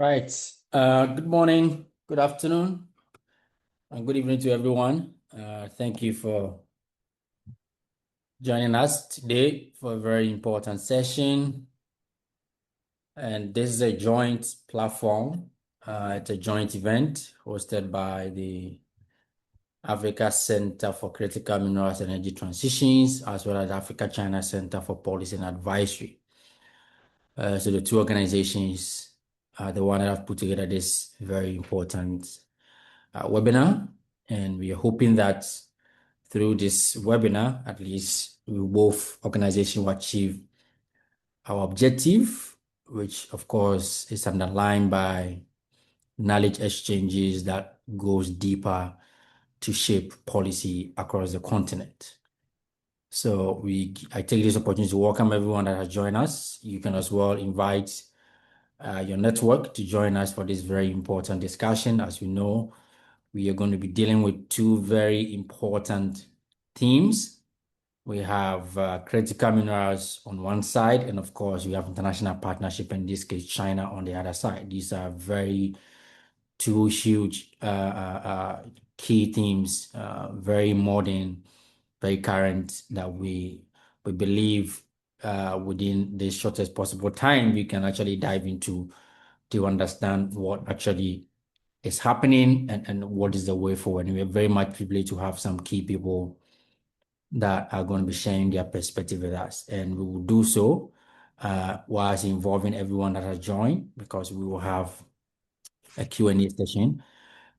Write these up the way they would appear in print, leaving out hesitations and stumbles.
Right. Good morning, good afternoon, and good evening to everyone. Thank you for joining us today for a very important session. And this is a joint platform. It's a joint event hosted by the Africa Center for Critical Minerals and Energy Transitions, as well as Africa China Center for Policy and Advisory. So the two organizations are the one that have put together this very important webinar, and we are hoping that through this webinar, at least we both organizations will achieve our objective, which of course is underlined by knowledge exchanges that goes deeper to shape policy across the continent. So I take this opportunity to welcome everyone that has joined us. You can as well invite your network to join us for this very important discussion. As you know, we are going to be dealing with two very important themes. We have critical minerals on one side, and of course, we have international partnership, in this case, China on the other side. These are two huge key themes, very modern, very current, that we believe within the shortest possible time, we can actually dive into to understand what actually is happening and what is the way forward. And we are very much privileged to have some key people that are going to be sharing their perspective with us. And we will do so whilst involving everyone that has joined, because we will have a Q&A session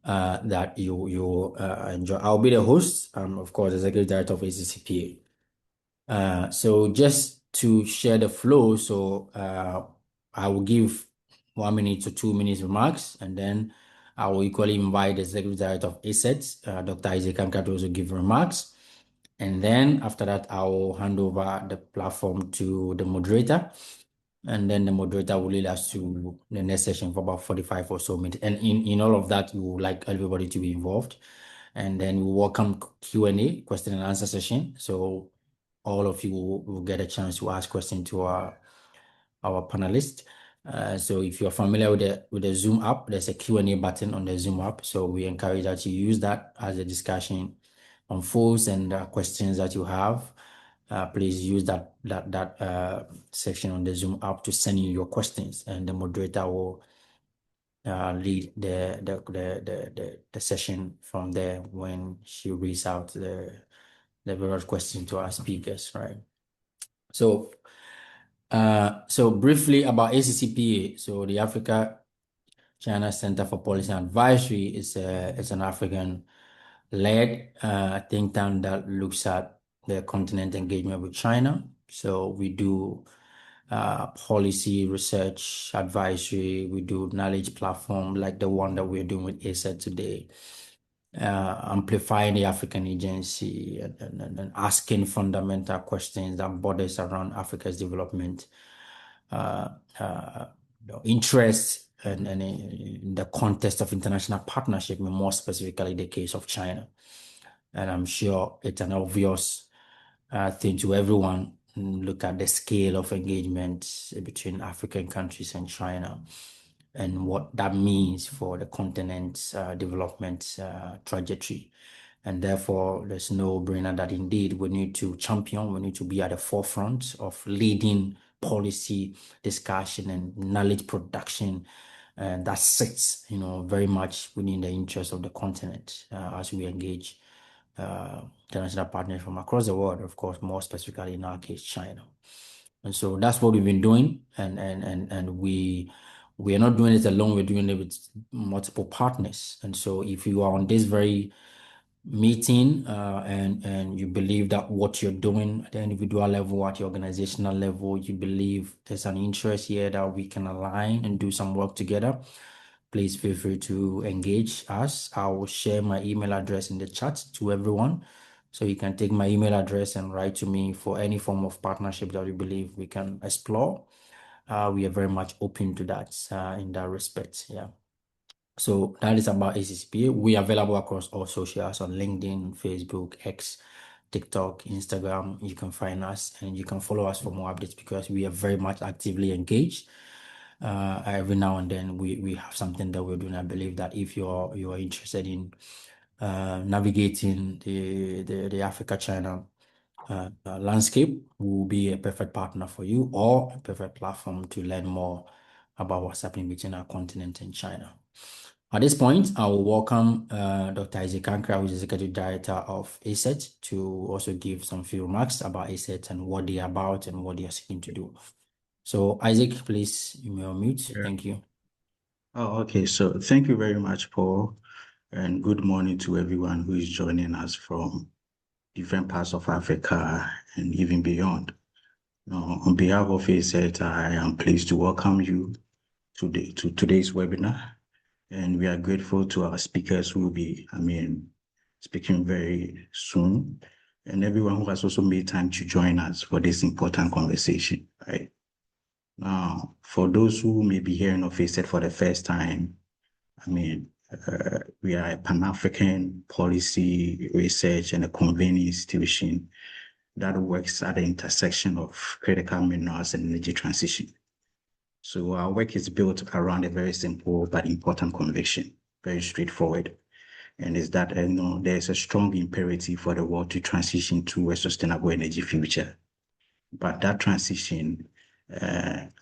that you enjoy. I'll be the host, of course, Executive Director of ACCPA. So just to share the flow, so I will give 1 minute to 2 minutes remarks, and then I will equally invite the Executive Director of ACCET, Dr. Isaac Ankar, to also give remarks. And then after that, I will hand over the platform to the moderator. And then the moderator will lead us to the next session for about 45 or so minutes. And in all of that, we would like everybody to be involved. And then we welcome Q&A, question and answer session. So all of you will get a chance to ask questions to our panelists. So if you're familiar with the Zoom app, there's a Q&A button on the Zoom app. So we encourage that you use that as the discussion unfolds, and questions that you have. Please use that section on the Zoom app to send in your questions, and the moderator will lead the session from there when she reads out the various questions to our speakers, right? So briefly about ACCPA. So the Africa China Center for Policy and Advisory is an African-led think tank that looks at the continent engagement with China. So we do policy research advisory. We do knowledge platform like the one that we're doing with ACCET today. Amplifying the African agency and asking fundamental questions that borders around Africa's development, interest and in the context of international partnership, and more specifically the case of China. And I'm sure it's an obvious thing to everyone. Look at the scale of engagement between African countries and China, and what that means for the continent's development trajectory. And therefore, there's no brainer that indeed we need to champion, we need to be at the forefront of leading policy discussion and knowledge production. And that sits, very much within the interest of the continent as we engage international partners from across the world, of course, more specifically in our case, China. And so that's what we've been doing. And we are not doing it alone, we're doing it with multiple partners. And so if you are on this very meeting and you believe that what you're doing at the individual level, at the organizational level, you believe there's an interest here that we can align and do some work together, please feel free to engage us. I will share my email address in the chat to everyone. So you can take my email address and write to me for any form of partnership that you believe we can explore. We are very much open to that in that respect. Yeah. So that is about ACCPA. We are available across all socials on LinkedIn, Facebook, X, TikTok, Instagram. You can find us and you can follow us for more updates, because we are very much actively engaged every now and then we have something that we're doing. I believe that if you're interested in navigating the Africa China landscape, will be a perfect partner for you, or a perfect platform to learn more about what's happening between our continent and China. At this point, I will welcome Dr. Isaac Ankra, who is Executive Director of ACCET, to also give some few remarks about ACCET and what they are about and what they are seeking to do. So, Isaac, please, you may unmute. Yeah. Thank you. Oh, okay. So thank you very much, Paul, and good morning to everyone who is joining us from different parts of Africa and even beyond. On behalf of ACCET, I am pleased to welcome you to today's webinar, and we are grateful to our speakers who will be, speaking very soon, and everyone who has also made time to join us for this important conversation, right? Now, for those who may be hearing of ACCET for the first time, we are a Pan-African policy research and a convening institution that works at the intersection of critical minerals and energy transition. So our work is built around a very simple but important conviction, very straightforward, and is that there's a strong imperative for the world to transition to a sustainable energy future. But that transition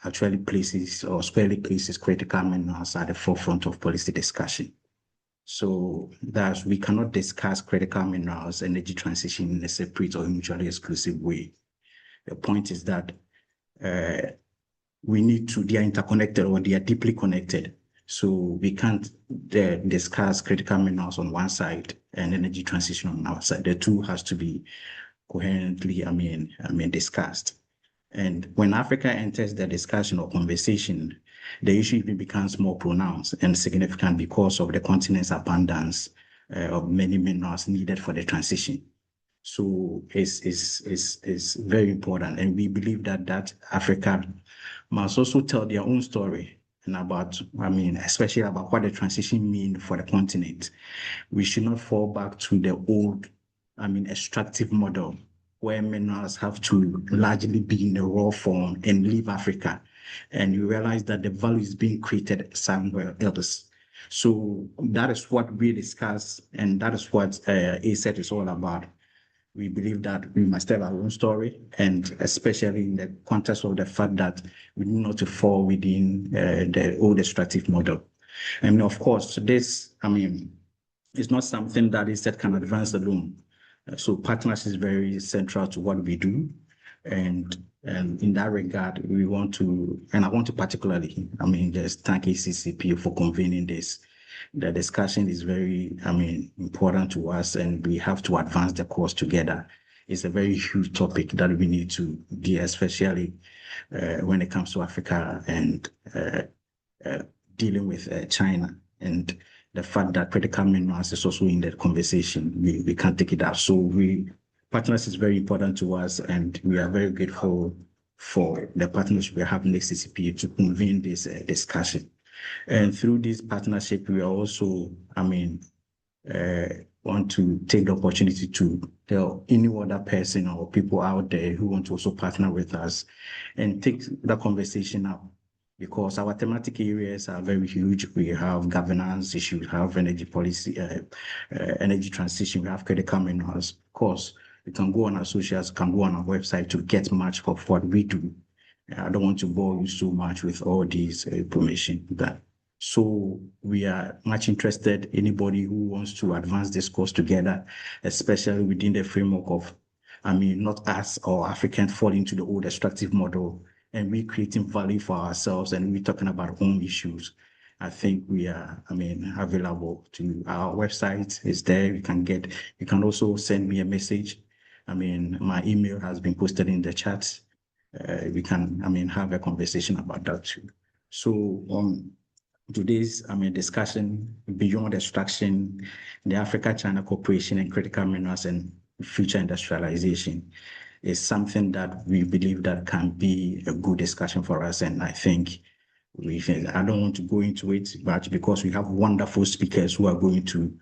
actually places or squarely places critical minerals at the forefront of policy discussion. So that we cannot discuss critical minerals energy transition in a separate or mutually exclusive way. The point is that they are interconnected, or they are deeply connected. So we can't discuss critical minerals on one side and energy transition on our side. The two has to be coherently, discussed. And when Africa enters the discussion or conversation, the issue even becomes more pronounced and significant because of the continent's abundance of many minerals needed for the transition. So it's very important. And we believe that Africa must also tell their own story and about, especially about what the transition means for the continent. We should not fall back to the old, extractive model where minerals have to largely be in a raw form and leave Africa. And you realize that the value is being created somewhere else. So that is what we discuss, and that is what ACCET is all about. We believe that we must tell our own story, and especially in the context of the fact that we need not to fall within the old extractive model. And of course, this, it's not something that ACCET can advance alone. So partnership is very central to what we do. And in that regard, we want to, and I want to particularly, just thank ACCPA for convening this. The discussion is very, important to us, and we have to advance the cause together. It's a very huge topic that we need to deal, especially when it comes to Africa and dealing with China. And the fact that critical minerals is also in that conversation, we can't take it out. So partners is very important to us, and we are very grateful for the partnership we're having with ACCPA to convene this discussion. And through this partnership, we are also, want to take the opportunity to tell any other person or people out there who want to also partner with us and take the conversation up, because our thematic areas are very huge. We have governance issues, we have energy policy, energy transition, we have critical minerals. Of course, you can go on our socials, can go on our website to get much of what we do. I don't want to bore you so much with all these information. So we are much interested, anybody who wants to advance this course together, especially within the framework of, not us or Africans fall into the old extractive model, and we creating value for ourselves, and we're talking about our own issues. I think we are, available to our website is there. You can also send me a message. My email has been posted in the chat. We can, have a conversation about that too. So today's, discussion beyond extraction, the Africa-China cooperation and critical minerals and future industrialization is something that we believe that can be a good discussion for us. And I think I don't want to go into it much because we have wonderful speakers who are going to,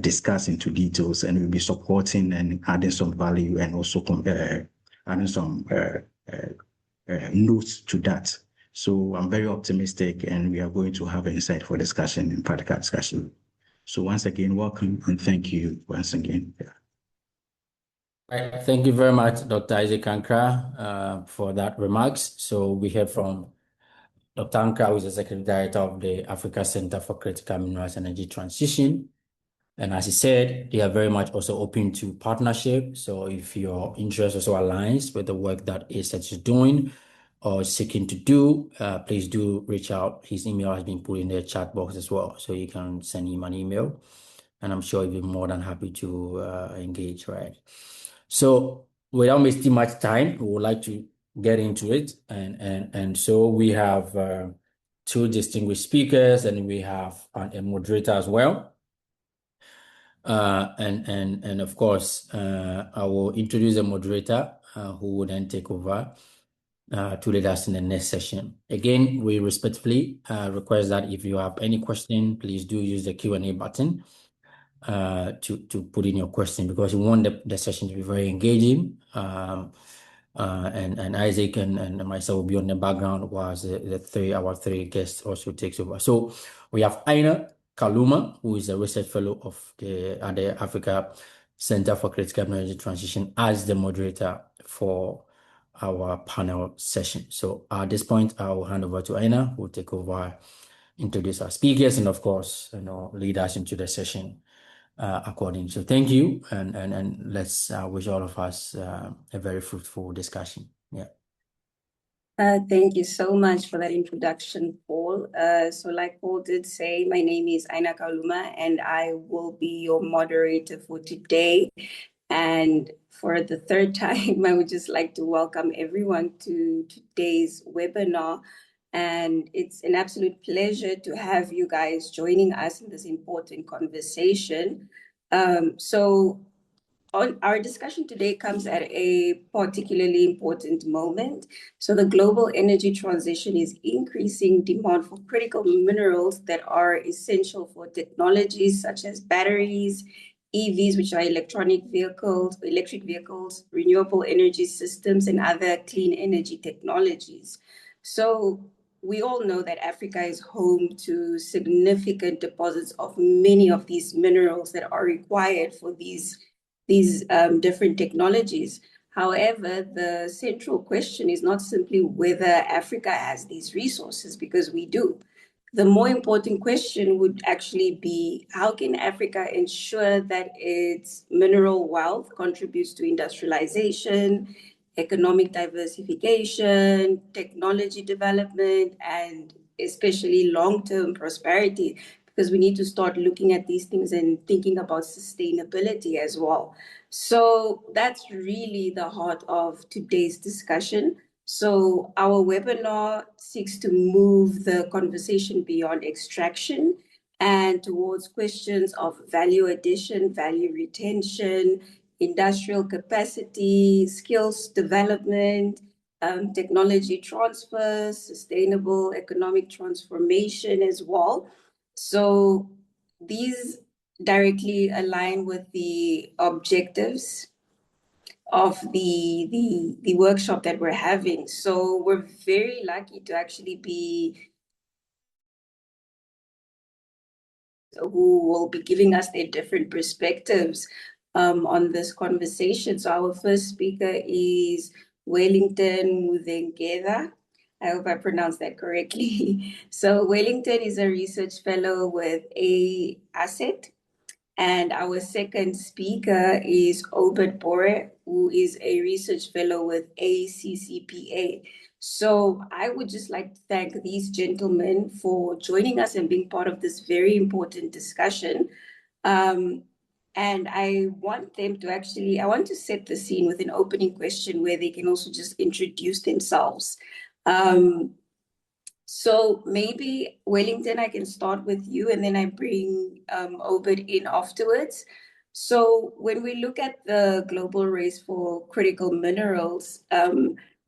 discuss into details, and we'll be supporting and adding some value, and also adding some notes to that. So I'm very optimistic, and we are going to have an insightful discussion and practical discussion. So once again, welcome and thank you once again. Yeah. Right. Thank you very much, Dr. Isaac Ankra, for that remarks. So we heard from Dr. Ankra, who is the Executive Director of the Africa Center for Critical Minerals and Energy Transition. And as he said, they are very much also open to partnership. So if your interest also aligns with the work that ACCET is doing or seeking to do, please do reach out. His email has been put in the chat box as well. So you can send him an email. And I'm sure he'll be more than happy to engage, right? So without wasting much time, we would like to get into it. And so we have two distinguished speakers, and we have a moderator as well. And of course, I will introduce the moderator who will then take over to lead us in the next session. Again, we respectfully request that if you have any question, please do use the Q&A button to put in your question, because we want the session to be very engaging. And Isaac and myself will be on the background whilst our three guests also takes over. So we have Aina Kaluma, who is a research fellow at the Africa Center for Critical Energy Transition, as the moderator for our panel session. So at this point, I will hand over to Aina, who will take over, introduce our speakers, and of course, lead us into the session according. So thank you, and let's wish all of us a very fruitful discussion. Yeah. Thank you so much for that introduction, Paul. So like Paul did say, my name is Aina Kaluma, and I will be your moderator for today. And for the third time, I would just like to welcome everyone to today's webinar. And it's an absolute pleasure to have you guys joining us in this important conversation. Our discussion today comes at a particularly important moment. So the global energy transition is increasing demand for critical minerals that are essential for technologies such as batteries, EVs, which are electric vehicles, renewable energy systems, and other clean energy technologies. So we all know that Africa is home to significant deposits of many of these minerals that are required for these different technologies. However, the central question is not simply whether Africa has these resources, because we do. The more important question would actually be, how can Africa ensure that its mineral wealth contributes to industrialization, economic diversification, technology development, and especially long-term prosperity? Because we need to start looking at these things and thinking about sustainability as well. So that's really the heart of today's discussion. So our webinar seeks to move the conversation beyond extraction and towards questions of value addition, value retention, industrial capacity, skills development, technology transfer, sustainable economic transformation as well. So these directly align with the objectives of the workshop that we're having. So we're very lucky to actually be who will be giving us their different perspectives on this conversation. So our first speaker is Wellington Mudengeda. I hope I pronounced that correctly. So Wellington is a research fellow with ACCET. And our second speaker is Obed Bore, who is a research fellow with ACCPA. So I would just like to thank these gentlemen for joining us and being part of this very important discussion. And I want to set the scene with an opening question where they can also just introduce themselves. So maybe, Wellington, I can start with you, and then I bring Obed in afterwards. So when we look at the global race for critical minerals,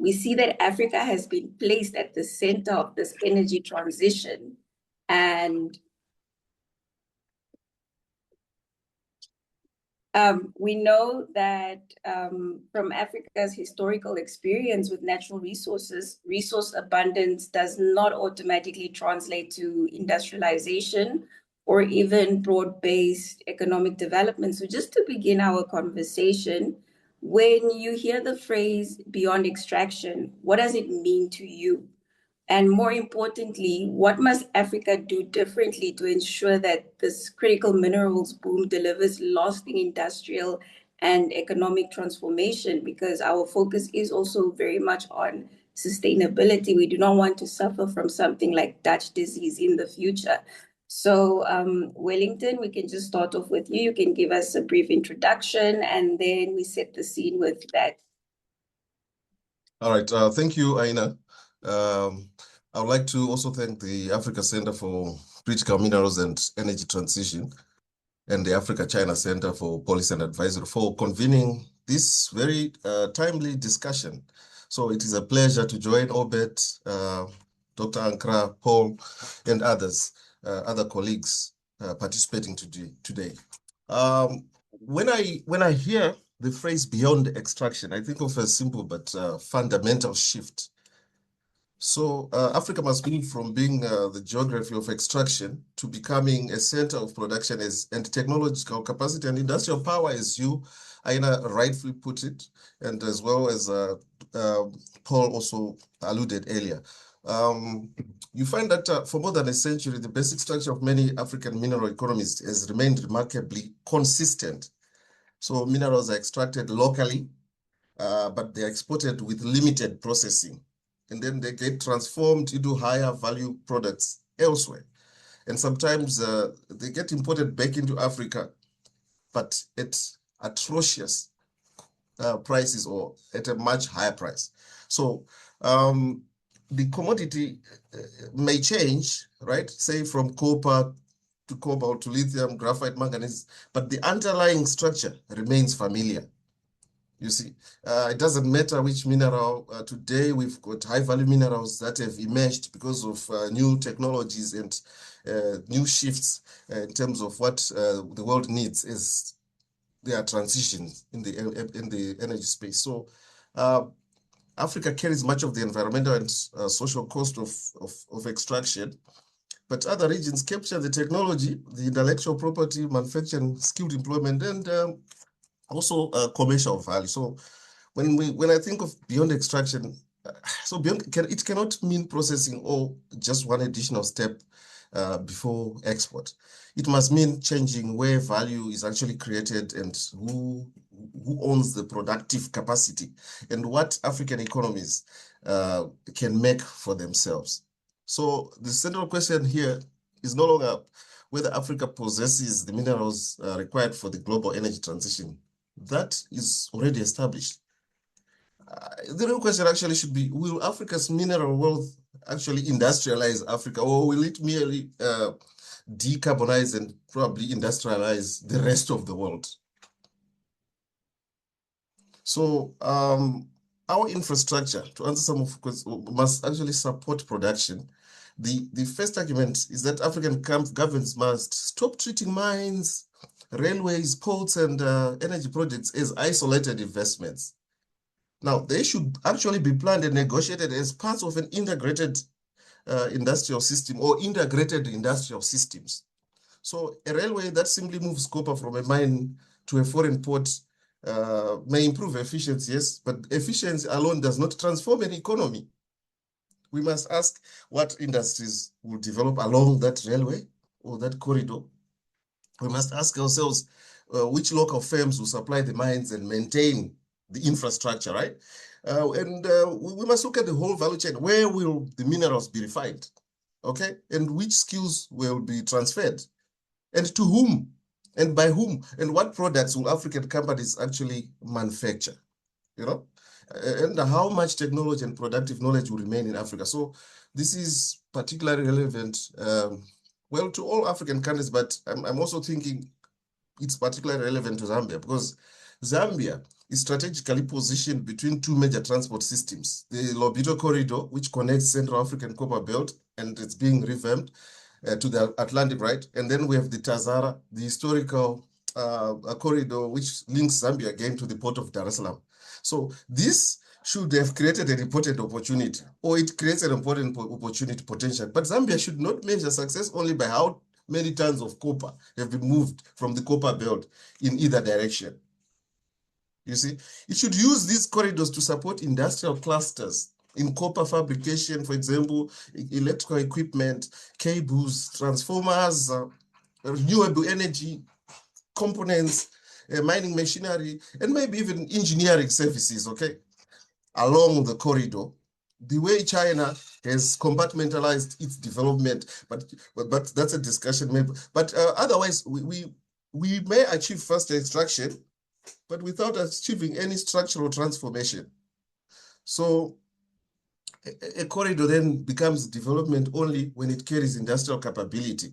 we see that Africa has been placed at the center of this energy transition. And We know that from Africa's historical experience with natural resources, resource abundance does not automatically translate to industrialization or even broad-based economic development. So just to begin our conversation, when you hear the phrase beyond extraction, what does it mean to you? And more importantly, what must Africa do differently to ensure that this critical minerals boom delivers lasting industrial and economic transformation? Because our focus is also very much on sustainability. We do not want to suffer from something like Dutch disease in the future. So, Wellington, we can just start off with you. You can give us a brief introduction, and then we set the scene with that. All right. Thank you, Aina. I would like to also thank the Africa Center for Critical Minerals and Energy Transition and the Africa-China Center for Policy and Advisory for convening this very timely discussion. So it is a pleasure to join Obet, Dr. Ankara, Paul, and others, other colleagues participating today. When I hear the phrase beyond extraction, I think of a simple but fundamental shift. So Africa must move from being the geography of extraction to becoming a center of production and technological capacity and industrial power, as you, Aina, rightfully put it, and as well as Paul also alluded earlier. You find that for more than a century, the basic structure of many African mineral economies has remained remarkably consistent. So minerals are extracted locally, but they're exported with limited processing. And then they get transformed into higher value products elsewhere. And sometimes they get imported back into Africa, but at atrocious prices or at a much higher price. So the commodity may change, right? Say from copper to cobalt to lithium, graphite, manganese, but the underlying structure remains familiar. You see, it doesn't matter which mineral. Today, we've got high-value minerals that have emerged because of new technologies and new shifts in terms of what the world needs as there are transitions in the energy space. So Africa carries much of the environmental and social cost of extraction, but other regions capture the technology, the intellectual property, manufacturing, skilled employment, and also commercial value. So when I think of beyond extraction, so beyond it cannot mean processing or just one additional step before export. It must mean changing where value is actually created and who owns the productive capacity and what African economies can make for themselves. So the central question here is no longer whether Africa possesses the minerals required for the global energy transition. That is already established. The real question actually should be, will Africa's mineral wealth actually industrialize Africa, or will it merely decarbonize and probably industrialize the rest of the world? So our infrastructure, to answer some of questions, must actually support production. The first argument is that African governments must stop treating mines, railways, ports, and energy projects as isolated investments. Now, they should actually be planned and negotiated as parts of an integrated industrial system or integrated industrial systems. So a railway that simply moves copper from a mine to a foreign port may improve efficiency, yes, but efficiency alone does not transform an economy. We must ask what industries will develop along that railway or that corridor. We must ask ourselves which local firms will supply the mines and maintain the infrastructure, right? And we must look at the whole value chain. Where will the minerals be refined? Okay, and which skills will be transferred? And to whom? And by whom? And what products will African companies actually manufacture? You know? And how much technology and productive knowledge will remain in Africa? So this is particularly relevant, well, to all African countries, but I'm also thinking it's particularly relevant to Zambia, because Zambia is strategically positioned between two major transport systems, the Lobito Corridor, which connects Central African Copper Belt, and it's being revamped to the Atlantic, right? And then we have the Tazara, the historical a corridor which links Zambia again to the port of Dar es Salaam. So this should have created an important opportunity, or it creates an important opportunity potential. But Zambia should not measure success only by how many tons of copper have been moved from the copper belt in either direction. You see, it should use these corridors to support industrial clusters in copper fabrication, for example, electrical equipment, cables, transformers, renewable energy components, mining machinery, and maybe even engineering services, okay, along the corridor. The way China has compartmentalized its development, but that's a discussion maybe. But otherwise, we may achieve faster extraction, but without achieving any structural transformation. So a corridor then becomes development only when it carries industrial capability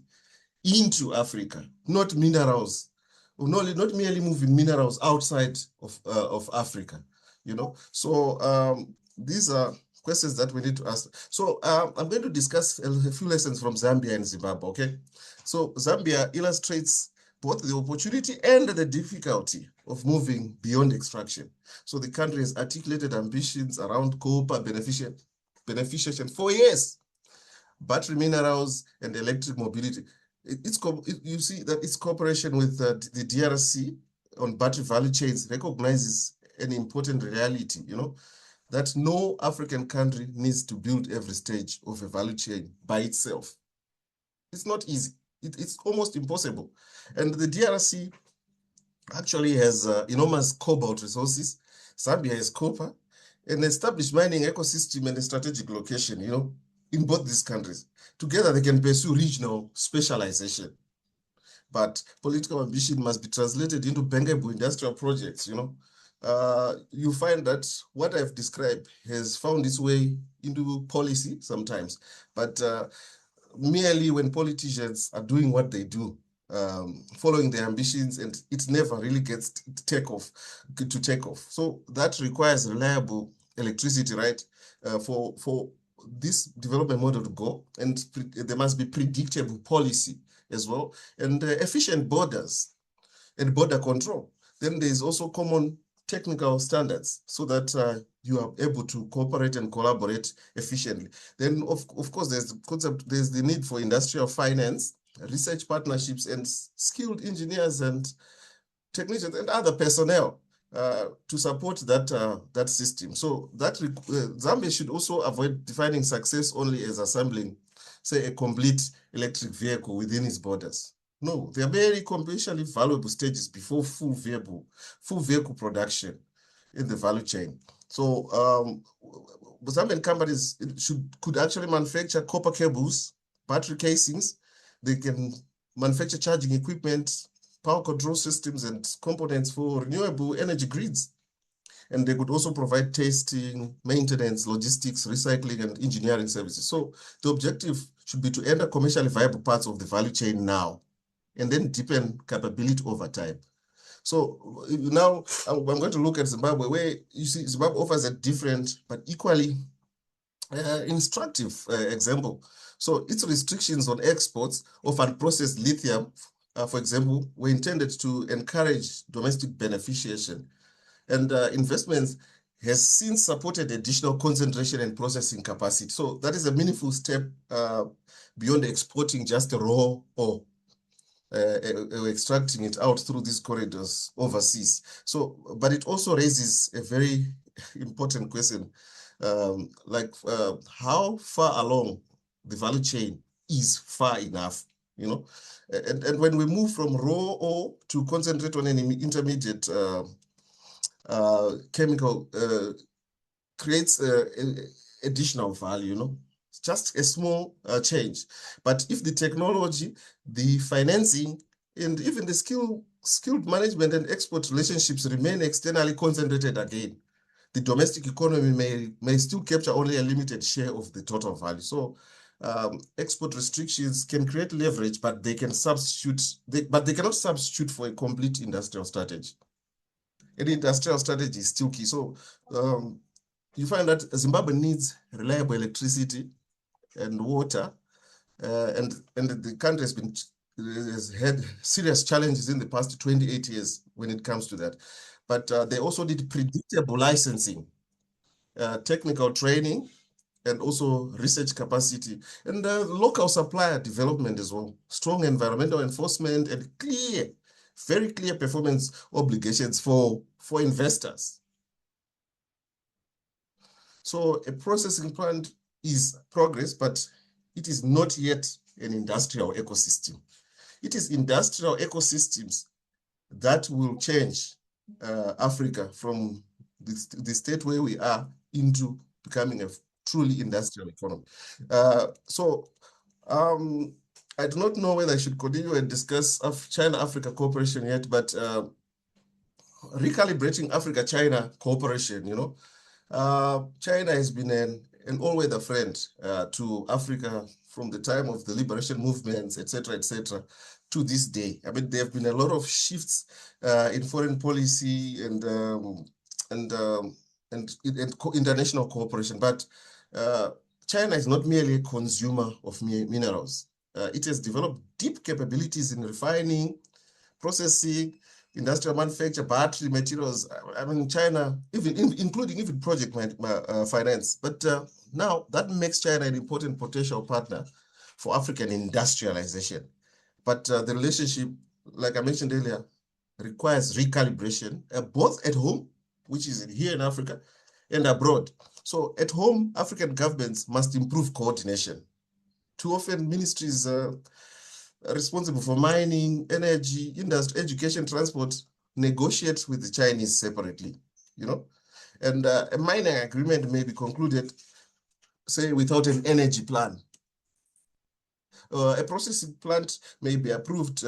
into Africa, not minerals, not merely moving minerals outside of Africa, you know. So these are questions that we need to ask. So I'm going to discuss a few lessons from Zambia and Zimbabwe, okay? So Zambia illustrates both the opportunity and the difficulty of moving beyond extraction. So the country has articulated ambitions around copper beneficiation for years, battery minerals and electric mobility. You see that its cooperation with the DRC on battery value chains recognizes an important reality, you know, that no African country needs to build every stage of a value chain by itself. It's not easy. It's almost impossible. And the DRC actually has enormous cobalt resources. Zambia has copper, an established mining ecosystem and a strategic location, you know, in both these countries. Together, they can pursue regional specialization. But political ambition must be translated into bankable industrial projects, you know. You find that what I've described has found its way into policy sometimes, but merely when politicians are doing what they do, following their ambitions, and it never really gets to take off. So that requires reliable electricity, right? For this development model to go, and there must be predictable policy as well, and efficient borders and border control. Then there is also common technical standards so that you are able to cooperate and collaborate efficiently. Then, of course, there's the need for industrial finance, research partnerships, and skilled engineers and technicians and other personnel to support that system. So that Zambia should also avoid defining success only as assembling, say, a complete electric vehicle within its borders. No, there are very commercially valuable stages before full vehicle production in the value chain. So Zambian companies could actually manufacture copper cables, battery casings. They can manufacture charging equipment, power control systems, and components for renewable energy grids. And they could also provide testing, maintenance, logistics, recycling, and engineering services. So the objective should be to enter commercially viable parts of the value chain now, and then deepen capability over time. So now I'm going to look at Zimbabwe, where you see Zimbabwe offers a different but equally instructive example. So its restrictions on exports of unprocessed lithium, for example, were intended to encourage domestic beneficiation, and investments has since supported additional concentration and processing capacity. So that is a meaningful step beyond exporting just a raw ore. Extracting it out through these corridors overseas. So, but it also raises a very important question, how far along the value chain is far enough, you know? And when we move from raw ore to concentrate on an intermediate chemical, creates additional value, you know? It's just a small change. But if the technology, the financing, and even the skilled management and export relationships remain externally concentrated again, the domestic economy may still capture only a limited share of the total value. So export restrictions can create leverage, but they cannot substitute for a complete industrial strategy. An industrial strategy is still key. So you find that Zimbabwe needs reliable electricity and water, and the country has been has had serious challenges in the past 28 years when it comes to that. But they also need predictable licensing, technical training, and also research capacity, and local supplier development as well. Strong environmental enforcement and very clear performance obligations for investors. So a processing plant is progress, but it is not yet an industrial ecosystem. It is industrial ecosystems that will change Africa from the state where we are into becoming a truly industrial economy. I do not know whether I should continue and discuss China-Africa cooperation yet, but recalibrating Africa-China cooperation, China has been an all-weather friend to Africa from the time of the liberation movements, etc., to this day. I mean, there have been a lot of shifts in foreign policy and international cooperation, but China is not merely a consumer of minerals. It has developed deep capabilities in refining, processing, industrial manufacture, battery materials. I mean, China, including even project finance. But now that makes China an important potential partner for African industrialization. But the relationship, like I mentioned earlier, requires recalibration, both at home, which is here in Africa, and abroad. So at home, African governments must improve coordination. Too often, ministries responsible for mining, energy, industry, education, transport, negotiate with the Chinese separately, and a mining agreement may be concluded, say, without an energy plan. A processing plant may be approved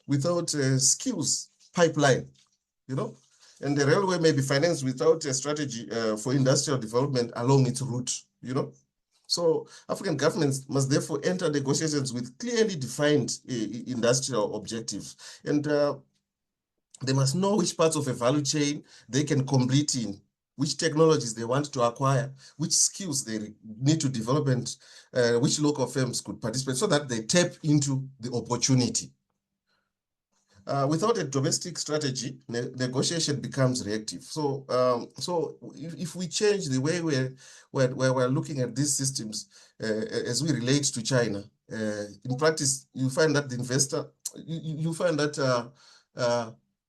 without a skills pipeline, and the railway may be financed without a strategy for industrial development along its route, So African governments must therefore enter negotiations with clearly defined industrial objectives. And they must know which parts of a value chain they can complete in, which technologies they want to acquire, which skills they need to develop, and which local firms could participate so that they tap into the opportunity. Without a domestic strategy, negotiation becomes reactive. So, if we change the way we're looking at these systems as we relate to China, in practice, you find that the investor, you find that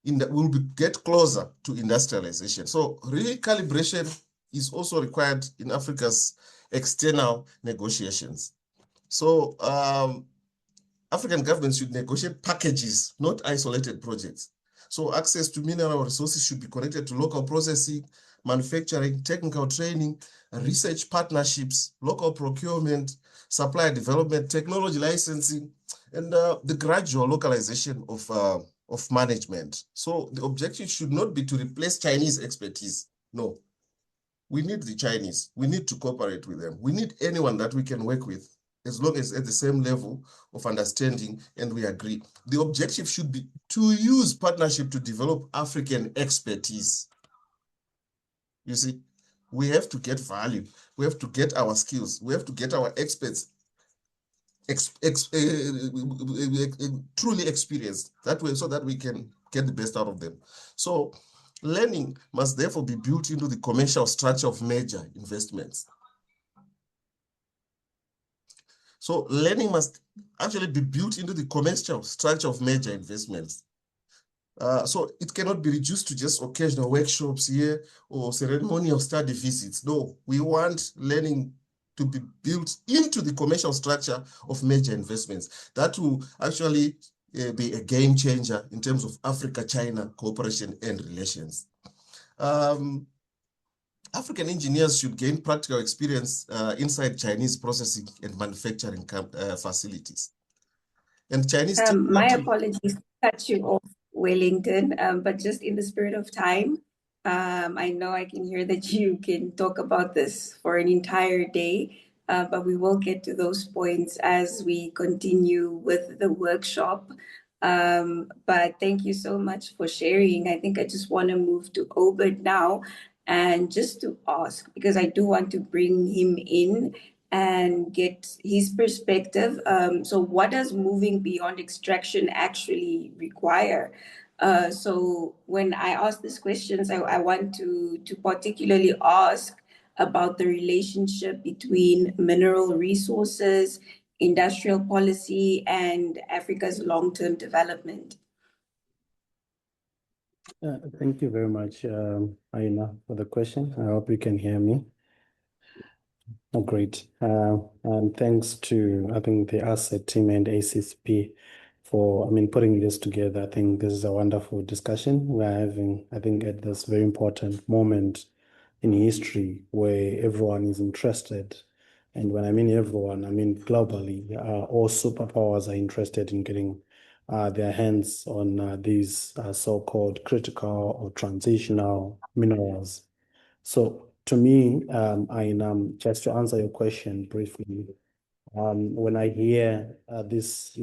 we'll get closer to industrialization. So, recalibration is also required in Africa's external negotiations. So, African governments should negotiate packages, not isolated projects. So access to mineral resources should be connected to local processing, manufacturing, technical training, research partnerships, local procurement, supplier development, technology licensing, and the gradual localization of management. So the objective should not be to replace Chinese expertise. No, we need the Chinese. We need to cooperate with them. We need anyone that we can work with, as long as at the same level of understanding and we agree. The objective should be to use partnership to develop African expertise. You see, we have to get value. We have to get our skills. We have to get our experts truly experienced that way so that we can get the best out of them. So learning must therefore be built into the commercial structure of major investments. So learning must actually be built into the commercial structure of major investments. So it cannot be reduced to just occasional workshops here or ceremonial study visits. No, we want learning to be built into the commercial structure of major investments. That will actually be a game changer in terms of Africa-China cooperation and relations. African engineers should gain practical experience inside Chinese processing and manufacturing facilities. And Chinese my apologies to cut you off, Wellington, but just in the spirit of time, I know I can hear that you can talk about this for an entire day, but we will get to those points as we continue with the workshop. But thank you so much for sharing. I think I just want to move to Obert now and just to ask, because I do want to bring him in and get his perspective. So what does moving beyond extraction actually require? So when I ask these questions, I want to particularly ask about the relationship between mineral resources, industrial policy, and Africa's long-term development. Thank you very much, Aina, for the question. I hope you can hear me. Oh, great. And thanks to, I think, the ACCET team and ACCPA for, putting this together. I think this is a wonderful discussion we're having, I think, at this very important moment in history where everyone is interested. And when I mean everyone, I mean globally, all superpowers are interested in getting their hands on these so-called critical or transitional minerals. So to me, just to answer your question briefly, when I hear this,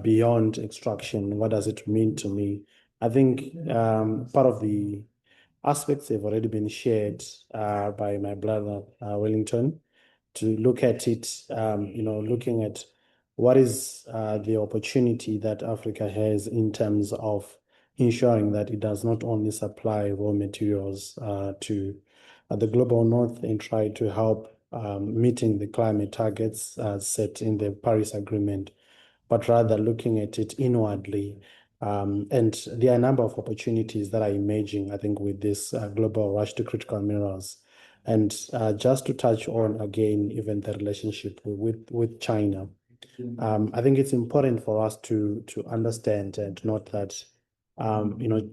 beyond extraction, what does it mean to me? I think part of the aspects have already been shared by my brother Wellington, to look at it, looking at what is the opportunity that Africa has in terms of ensuring that it does not only supply raw materials to the global north and try to help meeting the climate targets set in the Paris Agreement, but rather looking at it inwardly. And there are a number of opportunities that are emerging, I think, with this global rush to critical minerals. And just to touch on again, even the relationship with China, I think it's important for us to understand and note that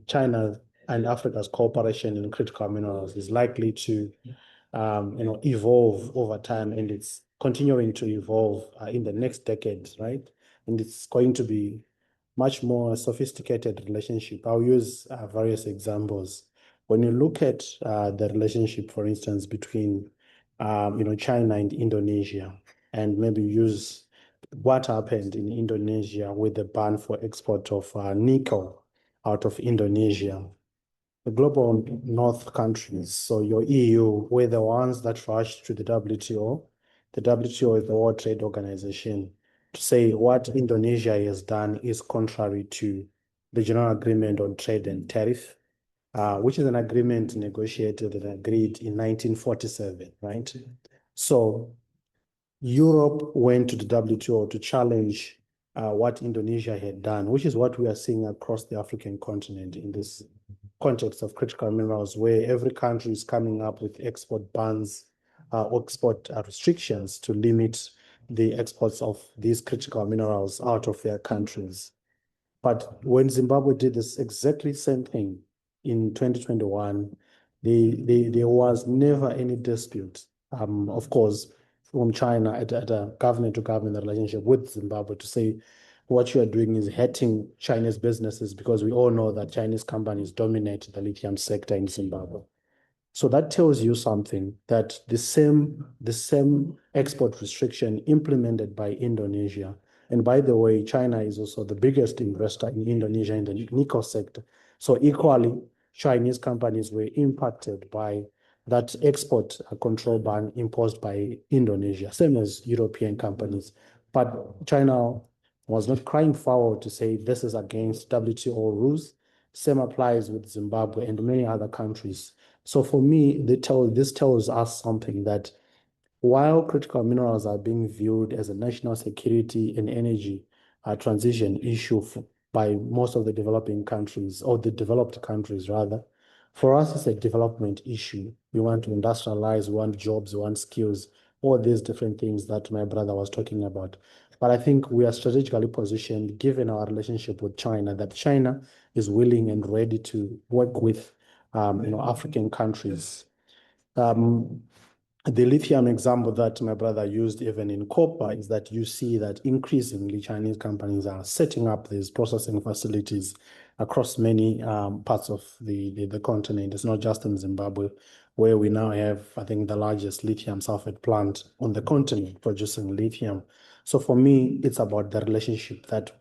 China and Africa's cooperation in critical minerals is likely to evolve over time, and it's continuing to evolve in the next decade, right? And it's going to be much more sophisticated relationship. I'll use various examples. When you look at the relationship, for instance, between China and Indonesia, and maybe use what happened in Indonesia with the ban for export of nickel out of Indonesia. The global north countries, so your EU, were the ones that rushed to the WTO. The WTO is the World Trade Organization, to say what Indonesia has done is contrary to the General Agreement on Trade and Tariff, which is an agreement negotiated and agreed in 1947, right? So Europe went to the WTO to challenge what Indonesia had done, which is what we are seeing across the African continent in this context of critical minerals, where every country is coming up with export bans, export restrictions to limit the exports of these critical minerals out of their countries. But when Zimbabwe did this exactly same thing in 2021, there was never any dispute, of course, from China at a government-to-government relationship with Zimbabwe to say what you are doing is hurting Chinese businesses, because we all know that Chinese companies dominate the lithium sector in Zimbabwe. So that tells you something, that the same export restriction implemented by Indonesia, and by the way, China is also the biggest investor in Indonesia in the nickel sector. So equally, Chinese companies were impacted by that export control ban imposed by Indonesia, same as European companies. But China was not crying foul to say this is against WTO rules. Same applies with Zimbabwe and many other countries. So for me, this tells us something, that while critical minerals are being viewed as a national security and energy transition issue by most of the developing countries, or the developed countries rather, for us it's a development issue. We want to industrialize, we want jobs, we want skills, all these different things that my brother was talking about. But I think we are strategically positioned, given our relationship with China, that China is willing and ready to work with African countries. The lithium example that my brother used, even in copper, is that you see that increasingly Chinese companies are setting up these processing facilities across many parts of the continent. It's not just in Zimbabwe, where we now have, I think, the largest lithium sulfate plant on the continent producing lithium. So for me, it's about the relationship that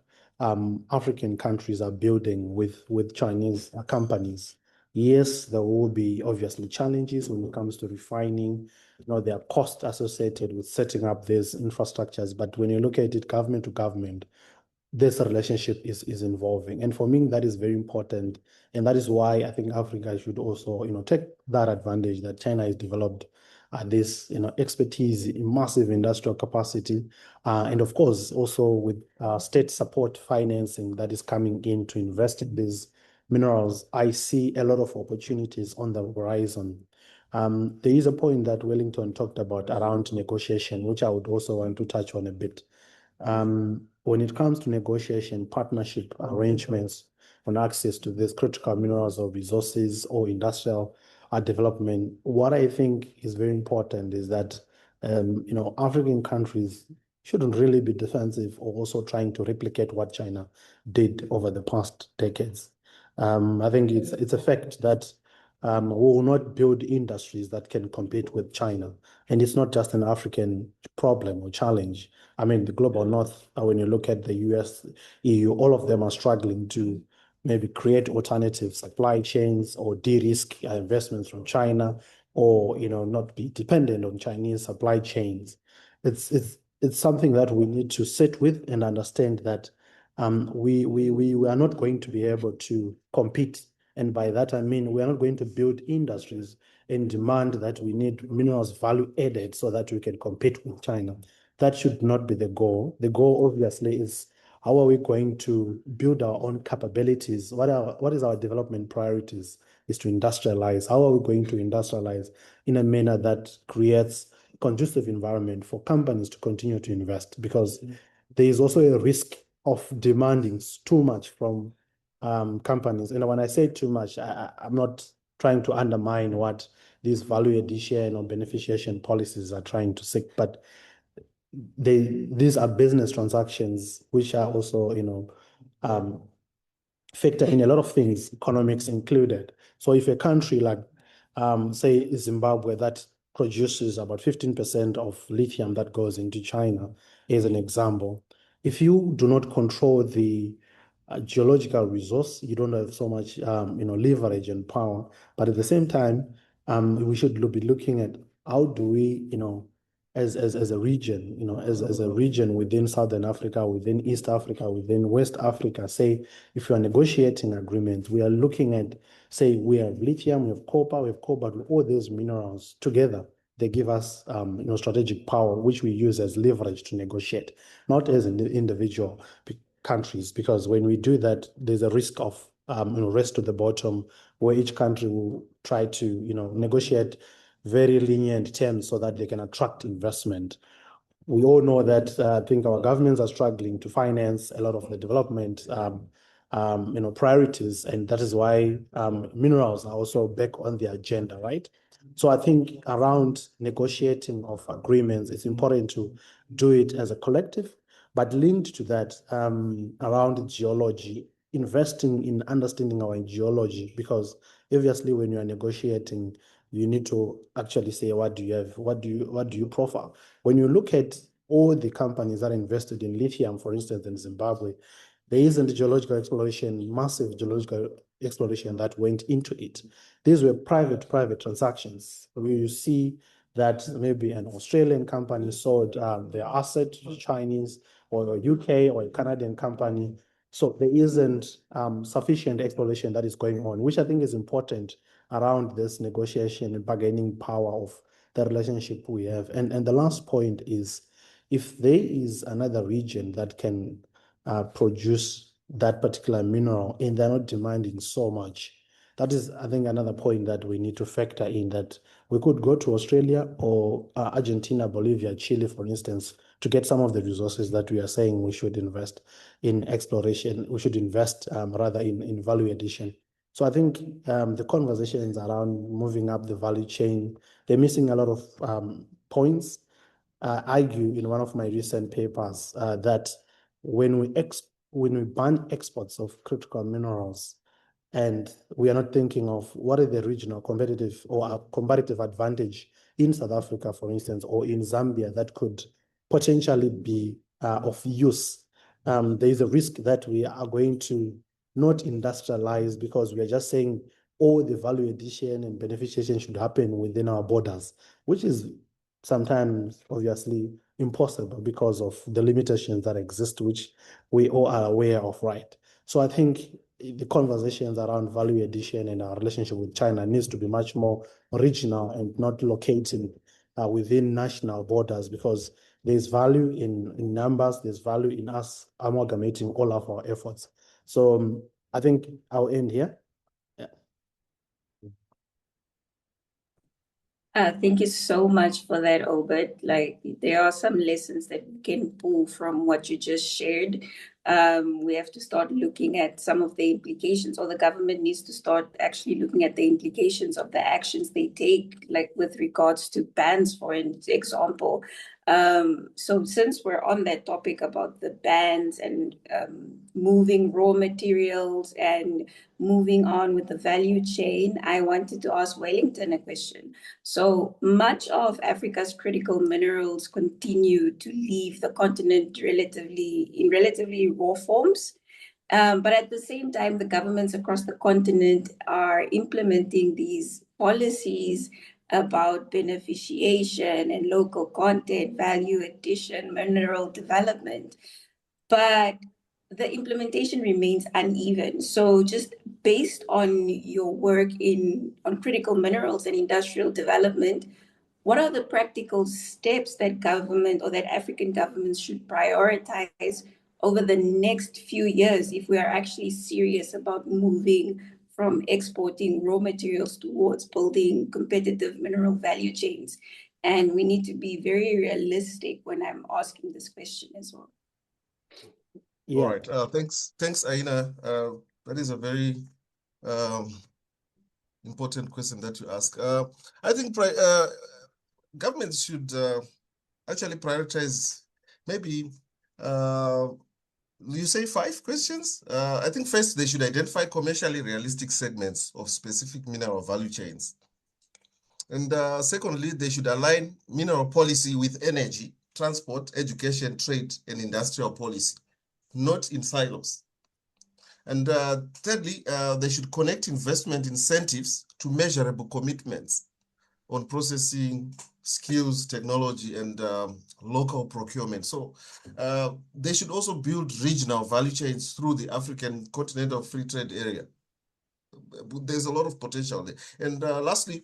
African countries are building with Chinese companies, Yes, there will be obviously challenges when it comes to refining. There are costs associated with setting up these infrastructures, but when you look at it government to government, this relationship is evolving. And for me, that is very important. And that is why I think Africa should also, take that advantage that China has developed this, expertise in massive industrial capacity. And of course, also with state support financing that is coming in to invest in these minerals, I see a lot of opportunities on the horizon. There is a point that Wellington talked about around negotiation, which I would also want to touch on a bit. When it comes to negotiation, partnership arrangements on access to these critical minerals or resources or industrial development, what I think is very important is that African countries shouldn't really be defensive or also trying to replicate what China did over the past decades. I think it's a fact that we will not build industries that can compete with China. And it's not just an African problem or challenge. I mean, the global north, when you look at the US, EU, all of them are struggling to maybe create alternative supply chains or de-risk investments from China, or not be dependent on Chinese supply chains. It's something that we need to sit with and understand that we are not going to be able to compete. And by that, I mean, we are not going to build industries and demand that we need minerals value added so that we can compete with China. That should not be the goal. The goal, obviously, is how are we going to build our own capabilities? What is our development priorities? Is to industrialize. How are we going to industrialize in a manner that creates a conducive environment for companies to continue to invest? Because there is also a risk of demanding too much from companies. And when I say too much, I'm not trying to undermine what these value addition or beneficiation policies are trying to seek, but these are business transactions which are also, factor in a lot of things, economics included. So if a country like, say, Zimbabwe, that produces about 15% of lithium that goes into China, as an example, if you do not control the geological resource, you don't have so much, leverage and power. But at the same time, we should be looking at how do we, as a region, as a region within Southern Africa, within East Africa, within West Africa, say, if you are negotiating agreements, we are looking at, say, we have lithium, we have copper, with all these minerals together. They give us, strategic power, which we use as leverage to negotiate, not as an individual countries, because when we do that, there's a risk of, race to the bottom, where each country will try to, negotiate very lenient terms so that they can attract investment. We all know that I think our governments are struggling to finance a lot of the development priorities, and that is why minerals are also back on the agenda, right? So I think around negotiating of agreements, it's important to do it as a collective, but linked to that, around geology, investing in understanding our geology, because obviously when you are negotiating, you need to actually say, what do you have? What do you profile? When you look at all the companies that are invested in lithium, for instance, in Zimbabwe, there isn't geological exploration, massive geological exploration that went into it. These were private transactions, where you see that maybe an Australian company sold their asset to Chinese or a UK or a Canadian company. So there isn't sufficient exploration that is going on, which I think is important around this negotiation and bargaining power of the relationship we have. And the last point is, if there is another region that can produce that particular mineral and they're not demanding so much, that is, I think, another point that we need to factor in, that we could go to Australia or Argentina, Bolivia, Chile, for instance, to get some of the resources that we are saying we should invest in exploration, we should invest rather in value addition. So I think the conversations around moving up the value chain, they're missing a lot of points. I argue in one of my recent papers that when we ban exports of critical minerals, and we are not thinking of what is the regional competitive or a comparative advantage in South Africa, for instance, or in Zambia that could potentially be of use, there is a risk that we are going to not industrialize because we are just saying all the value addition and beneficiation should happen within our borders, which is sometimes obviously impossible because of the limitations that exist, which we all are aware of, right? So I think the conversations around value addition and our relationship with China needs to be much more regional and not located within national borders, because there's value in numbers, there's value in us amalgamating all of our efforts. So I think I'll end here. Thank you so much for that, Obed. Like, there are some lessons that we can pull from what you just shared. We have to start looking at some of the implications, or the government needs to start actually looking at the implications of the actions they take, like with regards to bans, for example. So since we're on that topic about the bans and moving raw materials and moving on with the value chain, I wanted to ask Wellington a question. So much of Africa's critical minerals continue to leave the continent in relatively raw forms. But at the same time, the governments across the continent are implementing these policies about beneficiation and local content, value addition, mineral development. But the implementation remains uneven. So just based on your work on critical minerals and industrial development, what are the practical steps that government or that African governments should prioritize over the next few years if we are actually serious about moving from exporting raw materials towards building competitive mineral value chains? And we need to be very realistic when I'm asking this question as well. Yeah. All right. Thanks, Aina. That is a very important question that you ask. I think governments should actually prioritize maybe, you say 5 questions? I think first they should identify commercially realistic segments of specific mineral value chains. And secondly, they should align mineral policy with energy, transport, education, trade, and industrial policy, not in silos. And thirdly, they should connect investment incentives to measurable commitments on processing, skills, technology, and local procurement. So they should also build regional value chains through the African Continental Free Trade Area. There's a lot of potential there. And lastly,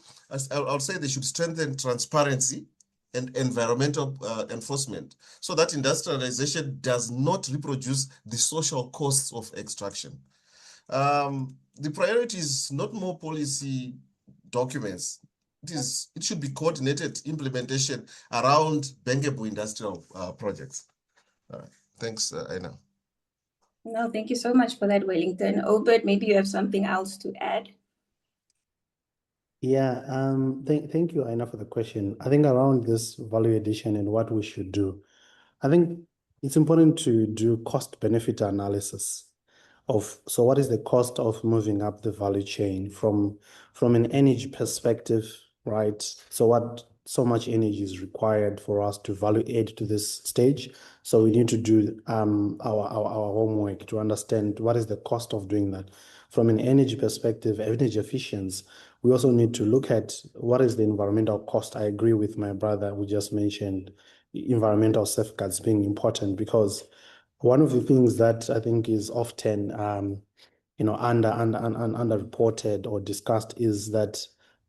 I'll say they should strengthen transparency and environmental enforcement so that industrialization does not reproduce the social costs of extraction. The priority is not more policy documents. It should be coordinated implementation around bankable industrial projects. Thanks, Aina. No, thank you so much for that, Wellington. Obed, maybe you have something else to add? Yeah, thank you, Aina, for the question. I think around this value addition and what we should do, I think it's important to do cost-benefit analysis of, so what is the cost of moving up the value chain from an energy perspective, right? So much energy is required for us to value add to this stage. So we need to do our homework to understand what is the cost of doing that. From an energy perspective, energy efficiency, we also need to look at what is the environmental cost. I agree with my brother who just mentioned environmental safeguards being important, because one of the things that I think is often underreported or discussed is that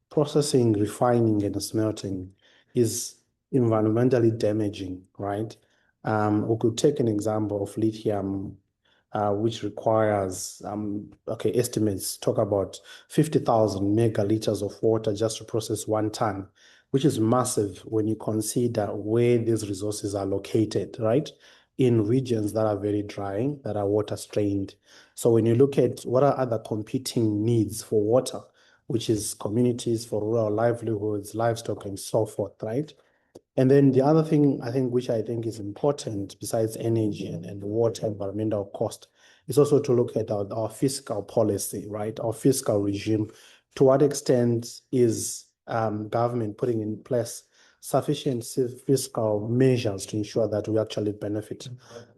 processing, refining, and smelting is environmentally damaging, right? We could take an example of lithium, which requires, estimates talk about 50,000 megaliters of water just to process 1 ton, which is massive when you consider where these resources are located, right? In regions that are very dry, that are water strained. So when you look at what are other competing needs for water, which is communities for rural livelihoods, livestock, and so forth, right? And then the other thing which I think is important besides energy and water environmental cost is also to look at our fiscal policy, right? Our fiscal regime. To what extent is government putting in place sufficient fiscal measures to ensure that we actually benefit?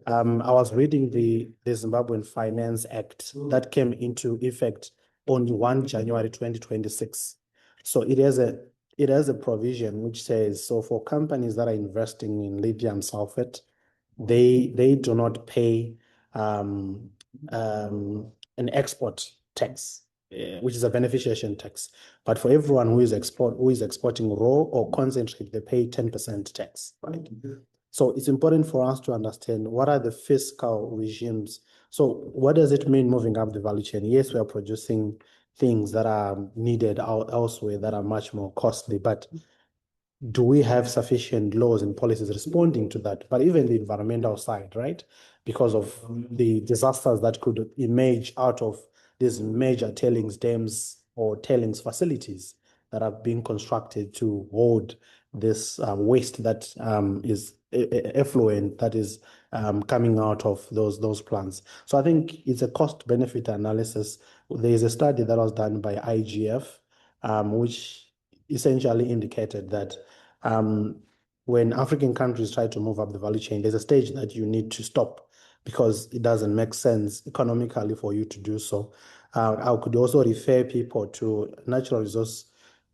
I was reading the Zimbabwean Finance Act that came into effect on 1 January 2026. So it has a provision which says, so for companies that are investing in lithium sulfate, they do not pay an export tax, which is a beneficiation tax. But for everyone who is exporting raw or concentrate, they pay 10% tax, right? So it's important for us to understand what are the fiscal regimes. So what does it mean moving up the value chain? Yes, we are producing things that are needed elsewhere that are much more costly, but do we have sufficient laws and policies responding to that? But even the environmental side, right? Because of the disasters that could emerge out of these major tailings dams or tailings facilities that are being constructed to hold this waste that is effluent that is coming out of those plants. So I think it's a cost-benefit analysis. There is a study that was done by IGF, which essentially indicated that when African countries try to move up the value chain, there's a stage that you need to stop because it doesn't make sense economically for you to do so. I could also refer people to Natural Resource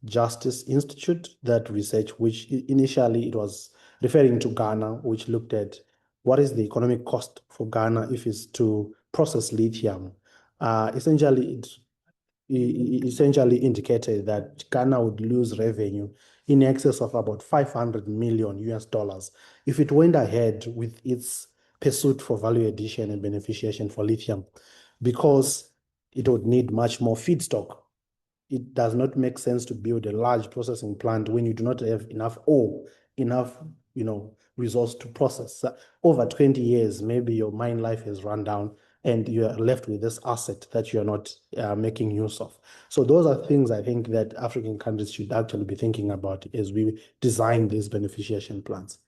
Justice Institute, that research, which initially it was referring to Ghana, which looked at what is the economic cost for Ghana if it's to process lithium. Essentially, it essentially indicated that Ghana would lose revenue in excess of about 500 million US dollars if it went ahead with its pursuit for value addition and beneficiation for lithium, because it would need much more feedstock. It does not make sense to build a large processing plant when you do not have enough ore, enough, resource to process. Over 20 years, maybe your mine life has run down and you are left with this asset that you're not making use of. So those are things I think that African countries should actually be thinking about as we design these beneficiation plans.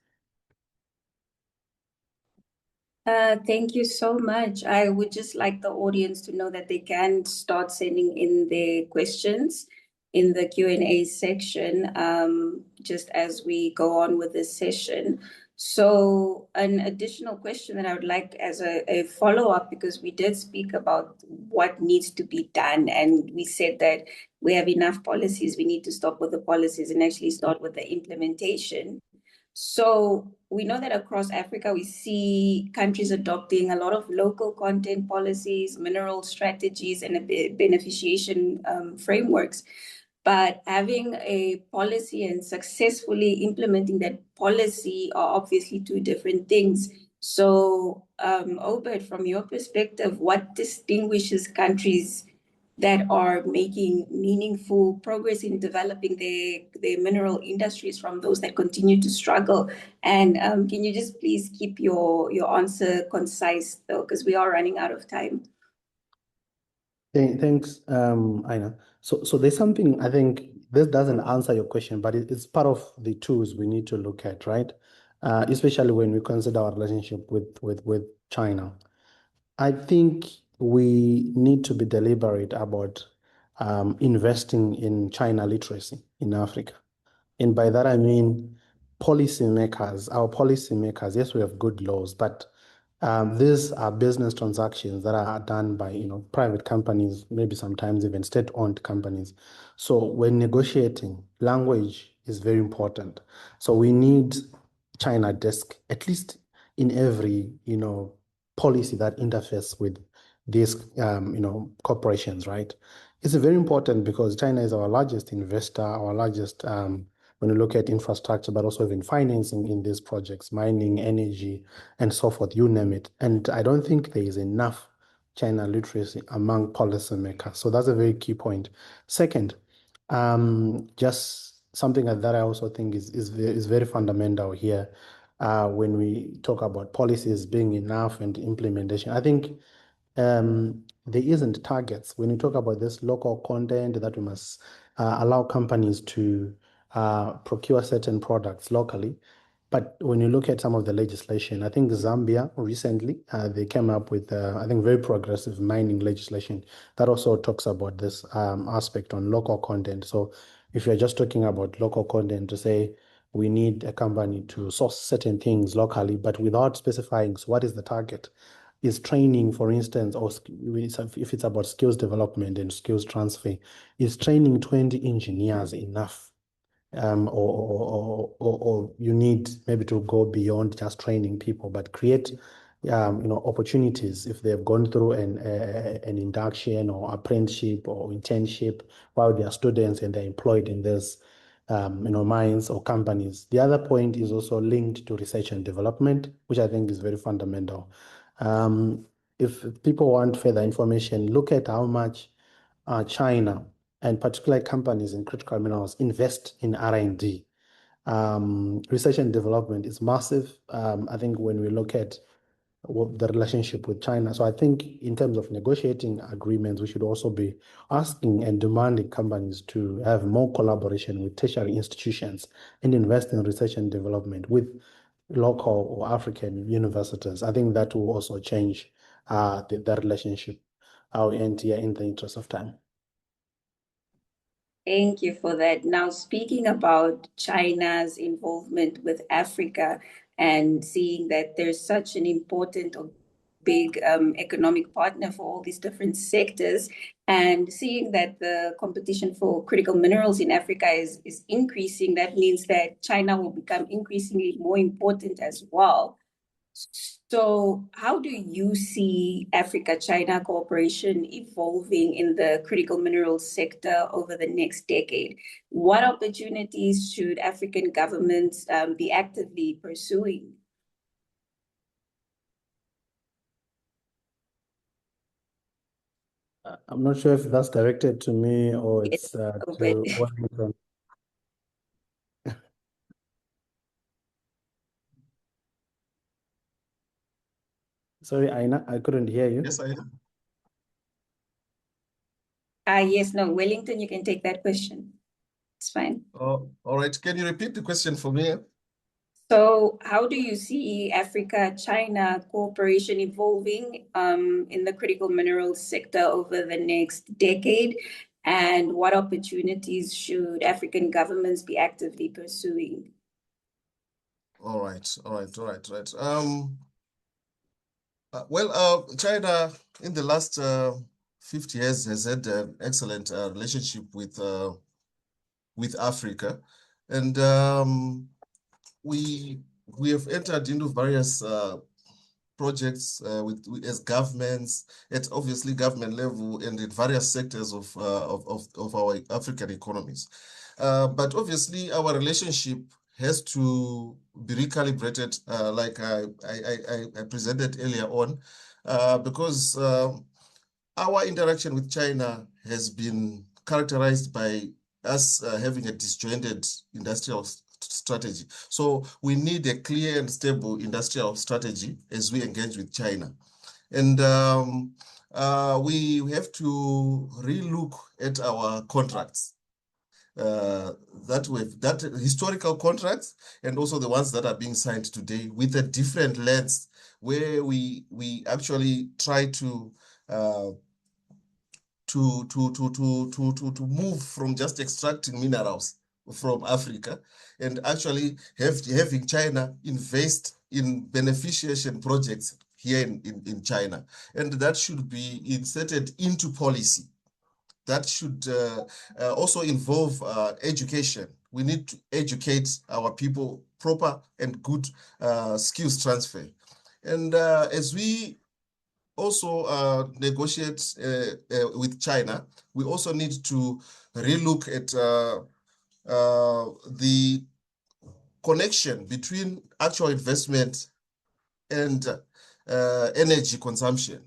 Thank you so much. I would just like the audience to know that they can start sending in their questions in the Q&A section, just as we go on with this session. So an additional question that I would like as a follow-up, because we did speak about what needs to be done, and we said that we have enough policies, we need to stop with the policies and actually start with the implementation. So we know that across Africa, we see countries adopting a lot of local content policies, mineral strategies, and beneficiation frameworks. But having a policy and successfully implementing that policy are obviously two different things. So, Obert, from your perspective, what distinguishes countries that are making meaningful progress in developing their mineral industries from those that continue to struggle? And can you just please keep your answer concise, though, because we are running out of time. Thanks, Aina. So there's something, I think this doesn't answer your question, but it's part of the tools we need to look at, right? Especially when we consider our relationship with China. I think we need to be deliberate about investing in China literacy in Africa. And by that, I mean our policymakers, yes, we have good laws, but these are business transactions that are done by private companies, maybe sometimes even state-owned companies. So when negotiating, language is very important. So we need China desk, at least in every policy that interfaces with these corporations, right? It's very important because China is our largest investor, our largest when you look at infrastructure, but also even financing in these projects, mining, energy, and so forth, you name it. And I don't think there is enough China literacy among policymakers. So that's a very key point. Second, just something that I also think is very fundamental here when we talk about policies being enough and implementation. I think there isn't targets. When you talk about this local content that we must allow companies to procure certain products locally. But when you look at some of the legislation, I think Zambia recently, they came up with, I think, very progressive mining legislation that also talks about this aspect on local content. So if you're just talking about local content to say we need a company to source certain things locally, but without specifying, so what is the target? is training, for instance, or if it's about skills development and skills transfer, is training 20 engineers enough? Or you need maybe to go beyond just training people, but create opportunities if they've gone through an induction or apprenticeship or internship while they are students and they're employed in this mines or companies. The other point is also linked to research and development, which I think is very fundamental. If people want further information, look at how much China and particularly companies in critical minerals invest in R&D. Research and development is massive. I think when we look at the relationship with China. So I think in terms of negotiating agreements, we should also be asking and demanding companies to have more collaboration with tertiary institutions and invest in research and development with local or African universities. I think that will also change the relationship. I'll end here in the interest of time. Thank you for that. Now, speaking about China's involvement with Africa and seeing that there's such an important or big economic partner for all these different sectors, and seeing that the competition for critical minerals in Africa is increasing, that means that China will become increasingly more important as well. So how do you see Africa-China cooperation evolving in the critical minerals sector over the next decade? What opportunities should African governments be actively pursuing? I'm not sure if that's directed to me or it's to but- Wellington. Sorry, Aina, I couldn't hear you. Yes, Aina. Yes, no, Wellington, you can take that question. It's fine. All right. Can you repeat the question for me? So how do you see Africa-China cooperation evolving in the critical minerals sector over the next decade? And what opportunities should African governments be actively pursuing? All right. China in the last 50 years has had an excellent relationship with Africa, and we have entered into various projects as governments at obviously government level and in various sectors of our African economies. But obviously our relationship has to be recalibrated, like I presented earlier on, because our interaction with China has been characterized by us having a disjointed industrial strategy. So we need a clear and stable industrial strategy as we engage with China. And we have to relook at our contracts. That historical contracts and also the ones that are being signed today with a different lens, where we actually try to move from just extracting minerals from Africa and actually having China invest in beneficiation projects here in China. And that should be inserted into policy. That should also involve education. We need to educate our people proper and good skills transfer. And as we also negotiate with China, we also need to relook at the connection between actual investment and energy consumption.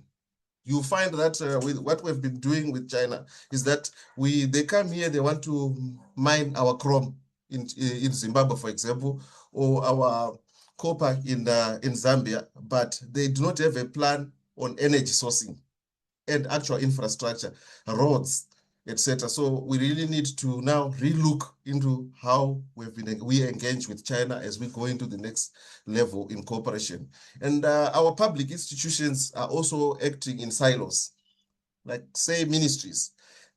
You find that with what we've been doing with China is that they come here, they want to mine our chrome in Zimbabwe, for example, or our copper in Zambia, but they do not have a plan on energy sourcing and actual infrastructure, roads, etc. So we really need to now relook into how we engage with China as we go into the next level in cooperation. And our public institutions are also acting in silos, like say ministries.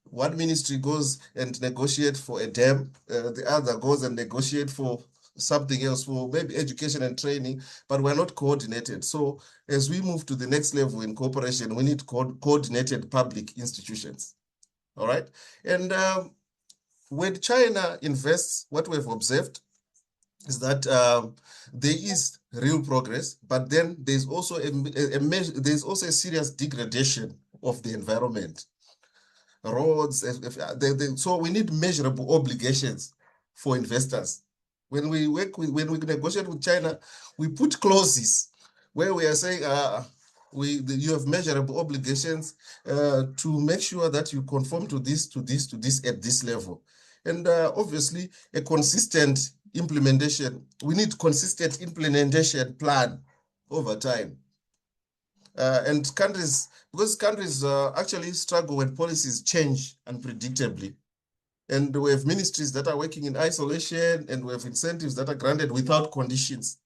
One ministry goes and negotiate for a dam, the other goes and negotiate for something else for maybe education and training, but we're not coordinated. So as we move to the next level in cooperation, we need coordinated public institutions. All right. And when China invests, what we've observed is that there is real progress, but then there's also there's also a serious degradation of the environment. Roads, so we need measurable obligations for investors. When we negotiate with China, we put clauses where we are saying you have measurable obligations to make sure that you conform to this at this level. And obviously a consistent implementation. We need consistent implementation plan over time. And countries, because countries actually struggle when policies change unpredictably. And we have ministries that are working in isolation, and we have incentives that are granted without conditions.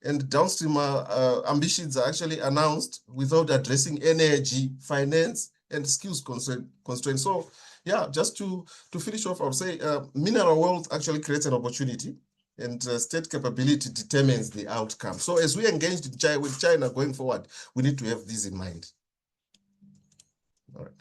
And downstream ambitions are actually announced without addressing energy, finance, and skills constraints. So yeah, just to finish off, I would say mineral wealth actually creates an opportunity, and state capability determines the outcome. So as we engage with China going forward, we need to have this in mind. All right.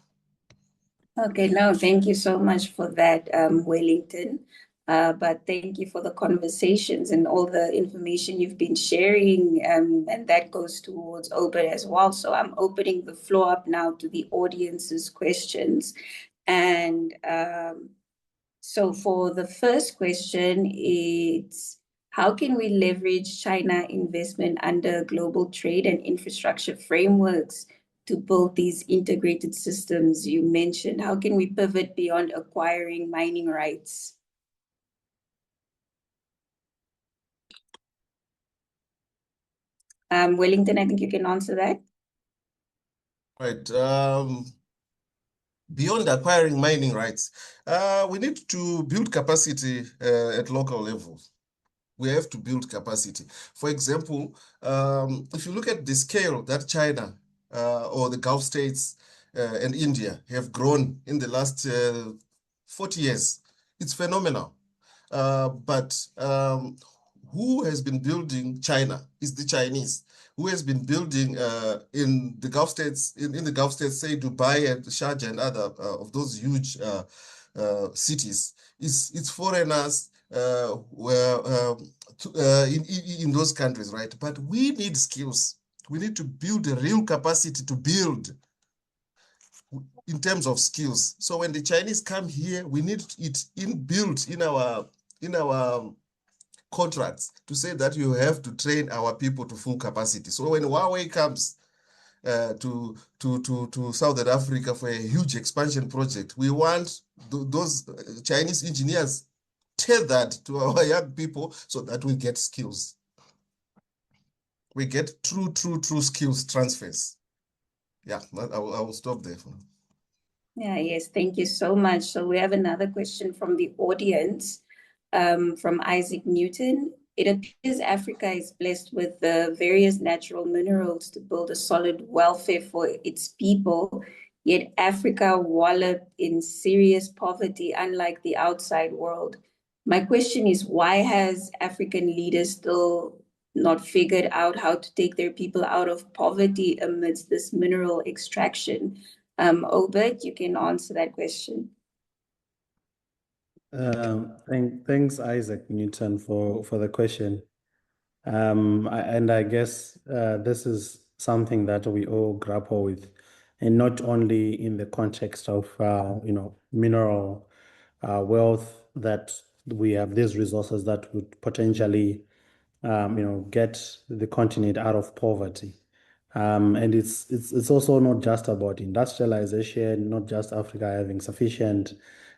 Okay, no, thank you so much for that, Wellington. But thank you for the conversations and all the information you've been sharing, and that goes towards Obed as well. So I'm opening the floor up now to the audience's questions. And so for the first question, it's how can we leverage China investment under global trade and infrastructure frameworks to build these integrated systems you mentioned? How can we pivot beyond acquiring mining rights? Wellington, I think you can answer that. Right. Beyond acquiring mining rights, we need to build capacity at local levels. We have to build capacity. For example, if you look at the scale that China or the Gulf states and India have grown in the last 40 years, it's phenomenal. But who has been building China is the Chinese. Who has been building in the Gulf states, in the Gulf states, say Dubai and Sharjah and other of those huge cities, it's foreigners in those countries, right? But we need skills. We need to build a real capacity to build in terms of skills. So when the Chinese come here, we need it built in our contracts to say that you have to train our people to full capacity. So when Huawei comes to Southern Africa for a huge expansion project, we want those Chinese engineers tethered to our young people so that we get skills. We get true skills transfers. Yeah, I will stop there. Yeah, yes, thank you so much. So we have another question from the audience, from Isaac Newton. It appears Africa is blessed with the various natural minerals to build a solid welfare for its people, yet Africa wallowed in serious poverty, unlike the outside world. My question is, why has African leaders still not figured out how to take their people out of poverty amidst this mineral extraction? Obed, you can answer that question. Thanks, Isaac Newton, for the question. And I guess this is something that we all grapple with, and not only in the context of mineral wealth, that we have these resources that would potentially get the continent out of poverty. And it's also not just about industrialization, not just Africa having sufficient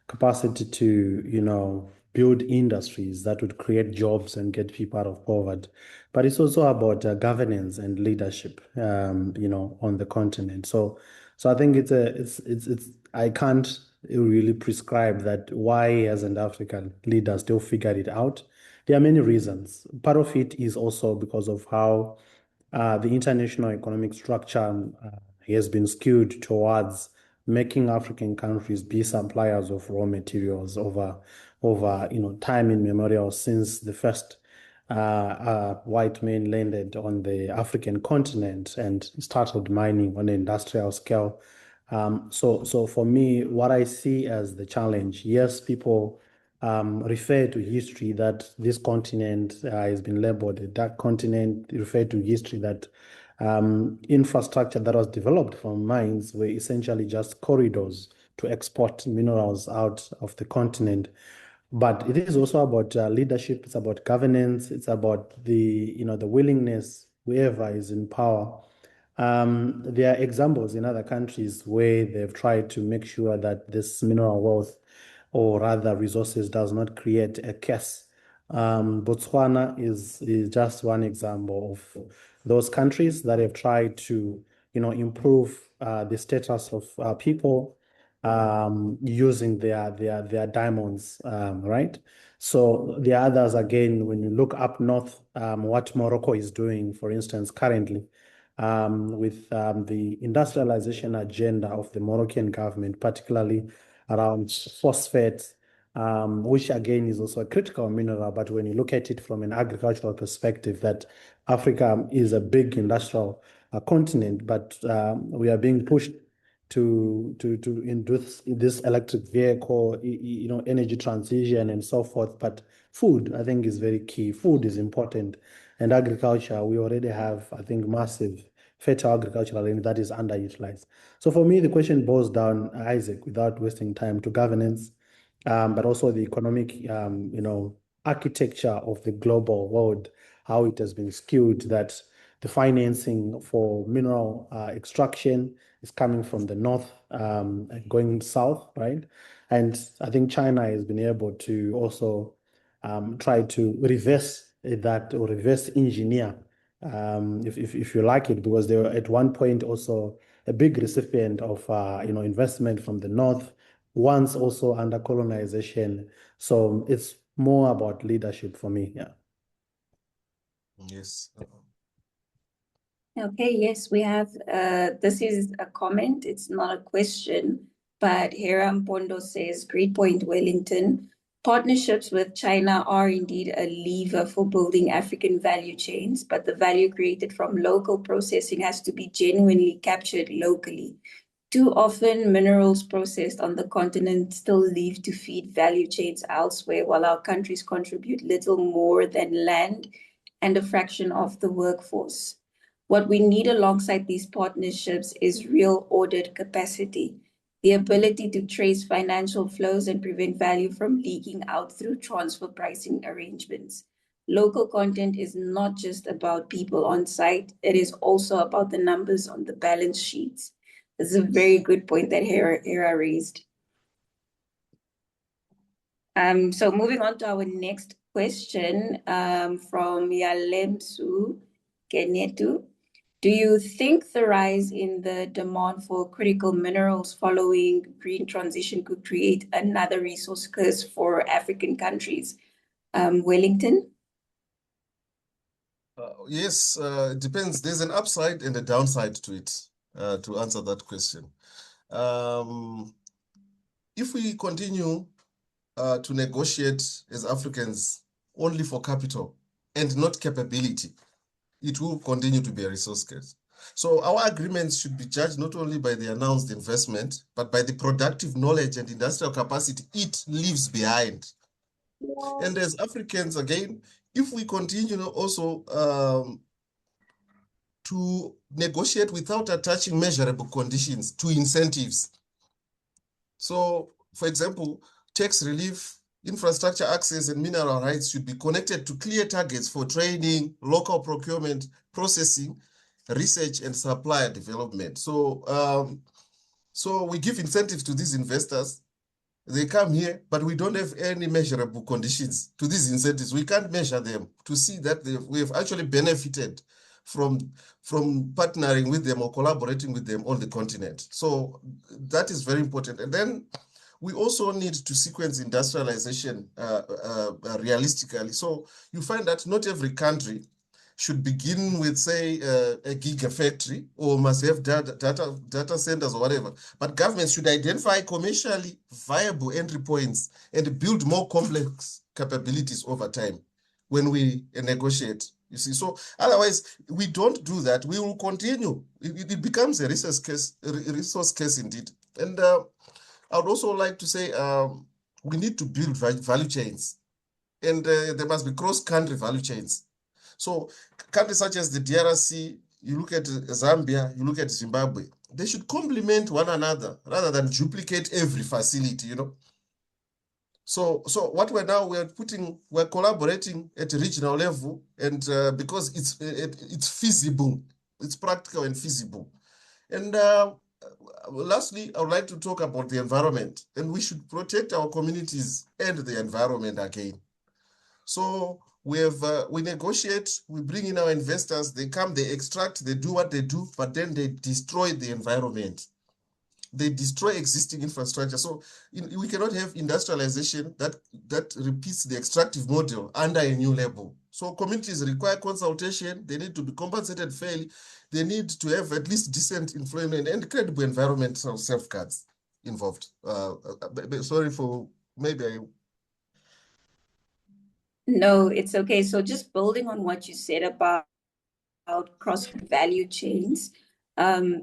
capacity to build industries that would create jobs and get people out of poverty, but it's also about governance and leadership on the continent. So I think it's I can't really prescribe that why hasn't African leaders still figured it out. There are many reasons. Part of it is also because of how the international economic structure has been skewed towards making African countries be suppliers of raw materials over time immemorial since the first white men landed on the African continent and started mining on an industrial scale. So for me, what I see as the challenge, yes, people refer to history that this continent has been labeled a dark continent, refer to history that infrastructure that was developed from mines were essentially just corridors to export minerals out of the continent. But it is also about leadership. It's about governance. It's about the willingness, whoever is in power. There are examples in other countries where they've tried to make sure that this mineral wealth, or rather resources, does not create a curse. Botswana is just one example of those countries that have tried to, improve the status of people using their diamonds, right? So the others, again, when you look up north, what Morocco is doing, for instance, currently, with the industrialization agenda of the Moroccan government, particularly around phosphate, which again is also a critical mineral. But when you look at it from an agricultural perspective, that Africa is a big industrial continent, but we are being pushed to induce this electric vehicle, energy transition and so forth. But food, I think, is very key. Food is important. And agriculture, we already have, I think, massive fertile agricultural land that is underutilized. So for me, the question boils down, Isaac, without wasting time, to governance, but also the economic, architecture of the global world, how it has been skewed, that the financing for mineral extraction is coming from the north, going south, right? And I think China has been able to also try to reverse that, or reverse engineer, if you like it, because they were at one point also a big recipient of investment from the north, once also under colonization. So it's more about leadership for me. Yeah. Yes. Okay, yes, we have, this is a comment, it's not a question, but Hera Mpondo says, great point, Wellington. Partnerships with China are indeed a lever for building African value chains, but the value created from local processing has to be genuinely captured locally. Too often, minerals processed on the continent still leave to feed value chains elsewhere, while our countries contribute little more than land and a fraction of the workforce. What we need alongside these partnerships is real audit capacity, the ability to trace financial flows and prevent value from leaking out through transfer pricing arrangements. Local content is not just about people on site, it is also about the numbers on the balance sheets. This is a very good point that Hera raised. So moving on to our next question from Yalemsu Kenetu. Do you think the rise in the demand for critical minerals following green transition could create another resource curse for African countries? Wellington? Yes, it depends. There's an upside and a downside to it, to answer that question. If we continue to negotiate as Africans only for capital and not capability, it will continue to be a resource curse. So our agreements should be judged not only by the announced investment, but by the productive knowledge and industrial capacity it leaves behind. And as Africans, again, if we continue also to negotiate without attaching measurable conditions to incentives. So, for example, tax relief, infrastructure access, and mineral rights should be connected to clear targets for training, local procurement, processing, research, and supplier development. So, so we give incentives to these investors. They come here, but we don't have any measurable conditions to these incentives. We can't measure them to see that we have actually benefited from partnering with them or collaborating with them on the continent. So that is very important. And then we also need to sequence industrialization realistically. So you find that not every country should begin with, say, a gigafactory or must have data centers or whatever. But governments should identify commercially viable entry points and build more complex capabilities over time when we negotiate. You see, so otherwise we don't do that. We will continue. It becomes a resource case indeed. And I would also like to say we need to build value chains, and there must be cross-country value chains. So countries such as the DRC, you look at Zambia, you look at Zimbabwe, they should complement one another rather than duplicate every facility, you know. So what we're collaborating at a regional level, and because it's feasible, it's practical and feasible. And lastly, I would like to talk about the environment, and we should protect our communities and the environment again. So we negotiate, we bring in our investors, they come, they extract, they do what they do, but then they destroy the environment. They destroy existing infrastructure. So we cannot have industrialization that repeats the extractive model under a new label. So communities require consultation. They need to be compensated fairly. They need to have at least decent employment and credible environmental safeguards involved. Sorry for maybe No, it's okay. So just building on what you said about cross value chains.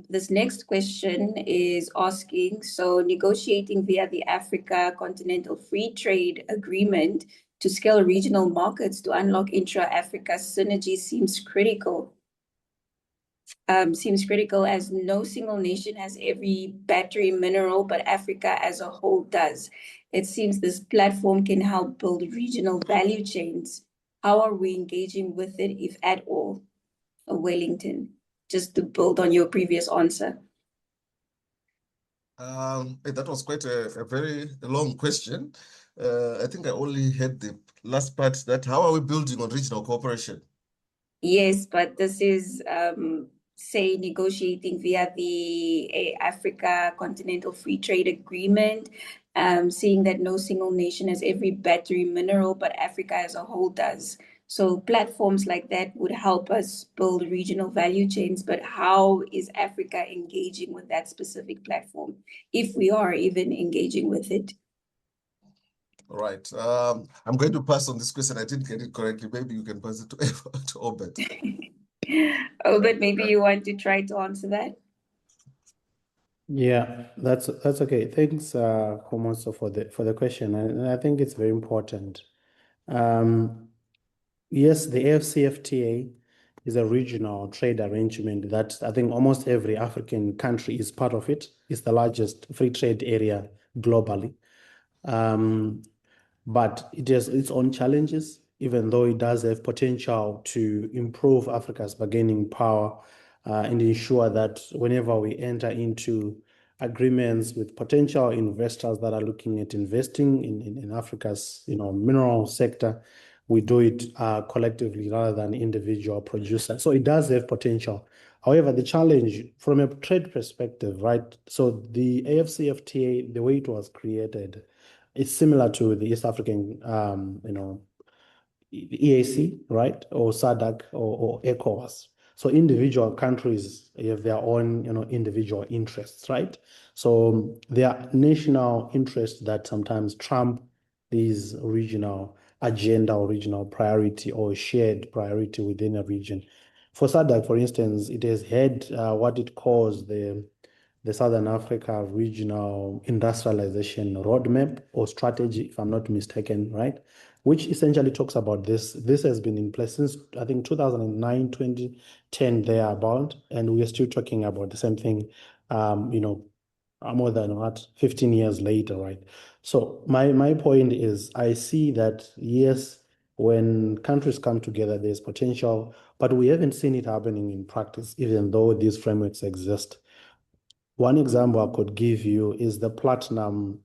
This next question is asking, so negotiating via the Africa Continental Free Trade Agreement to scale regional markets to unlock intra-Africa synergy seems critical. As no single nation has every battery mineral, but Africa as a whole does. It seems this platform can help build regional value chains. How are we engaging with it, if at all? Wellington, just to build on your previous answer. That was quite a very long question. I think I only had the last part, that how are we building on regional cooperation? Yes, but this is say negotiating via the Africa Continental Free Trade Agreement, seeing that no single nation has every battery mineral, but Africa as a whole does. So platforms like that would help us build regional value chains, but how is Africa engaging with that specific platform, if we are even engaging with it? All right. I'm going to pass on this question. I didn't get it correctly. Maybe you can pass it to Obed. Obed, maybe you want to try to answer that? Yeah, that's okay. Thanks, Komoso, for the question, and I think it's very important. Yes, the AFCFTA is a regional trade arrangement that I think almost every African country is part of it. It's the largest free trade area globally. But it has its own challenges, even though it does have potential to improve Africa's bargaining power and ensure that whenever we enter into agreements with potential investors that are looking at investing in Africa's mineral sector, we do it collectively rather than individual producers. So it does have potential. However, the challenge from a trade perspective, right? So the AFCFTA, the way it was created, it's similar to the East African, EAC, right, or SADC or ECOWAS. So individual countries have their own, individual interests, right? So there are national interests that sometimes trump these regional agenda or regional priority or shared priority within a region. For SADC, for instance, it has had what it calls the Southern Africa Regional Industrialization Roadmap or strategy, if I'm not mistaken, right? Which essentially talks about this. This has been in place since, I think, 2009, 2010, thereabout, and we are still talking about the same thing, more than 15 years later, right? So my point is, I see that, yes, when countries come together, there's potential, but we haven't seen it happening in practice, even though these frameworks exist. One example I could give you is the platinum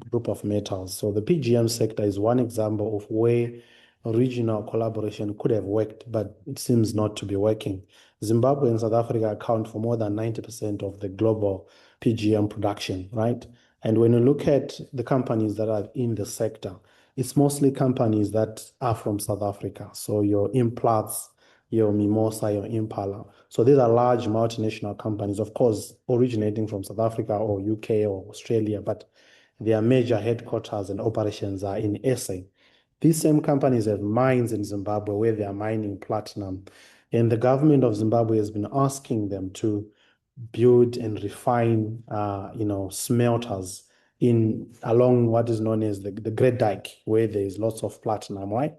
group of metals. So the PGM sector is one example of where regional collaboration could have worked, but it seems not to be working. Zimbabwe and South Africa account for more than 90% of the global PGM production, right? And when you look at the companies that are in the sector, it's mostly companies that are from South Africa. So your Implats, your Mimosa, your Impala. So these are large multinational companies, of course, originating from South Africa or UK or Australia, but their major headquarters and operations are in SA. These same companies have mines in Zimbabwe where they are mining platinum. And the government of Zimbabwe has been asking them to build and refine, smelters along what is known as the Great Dyke, where there is lots of platinum, right?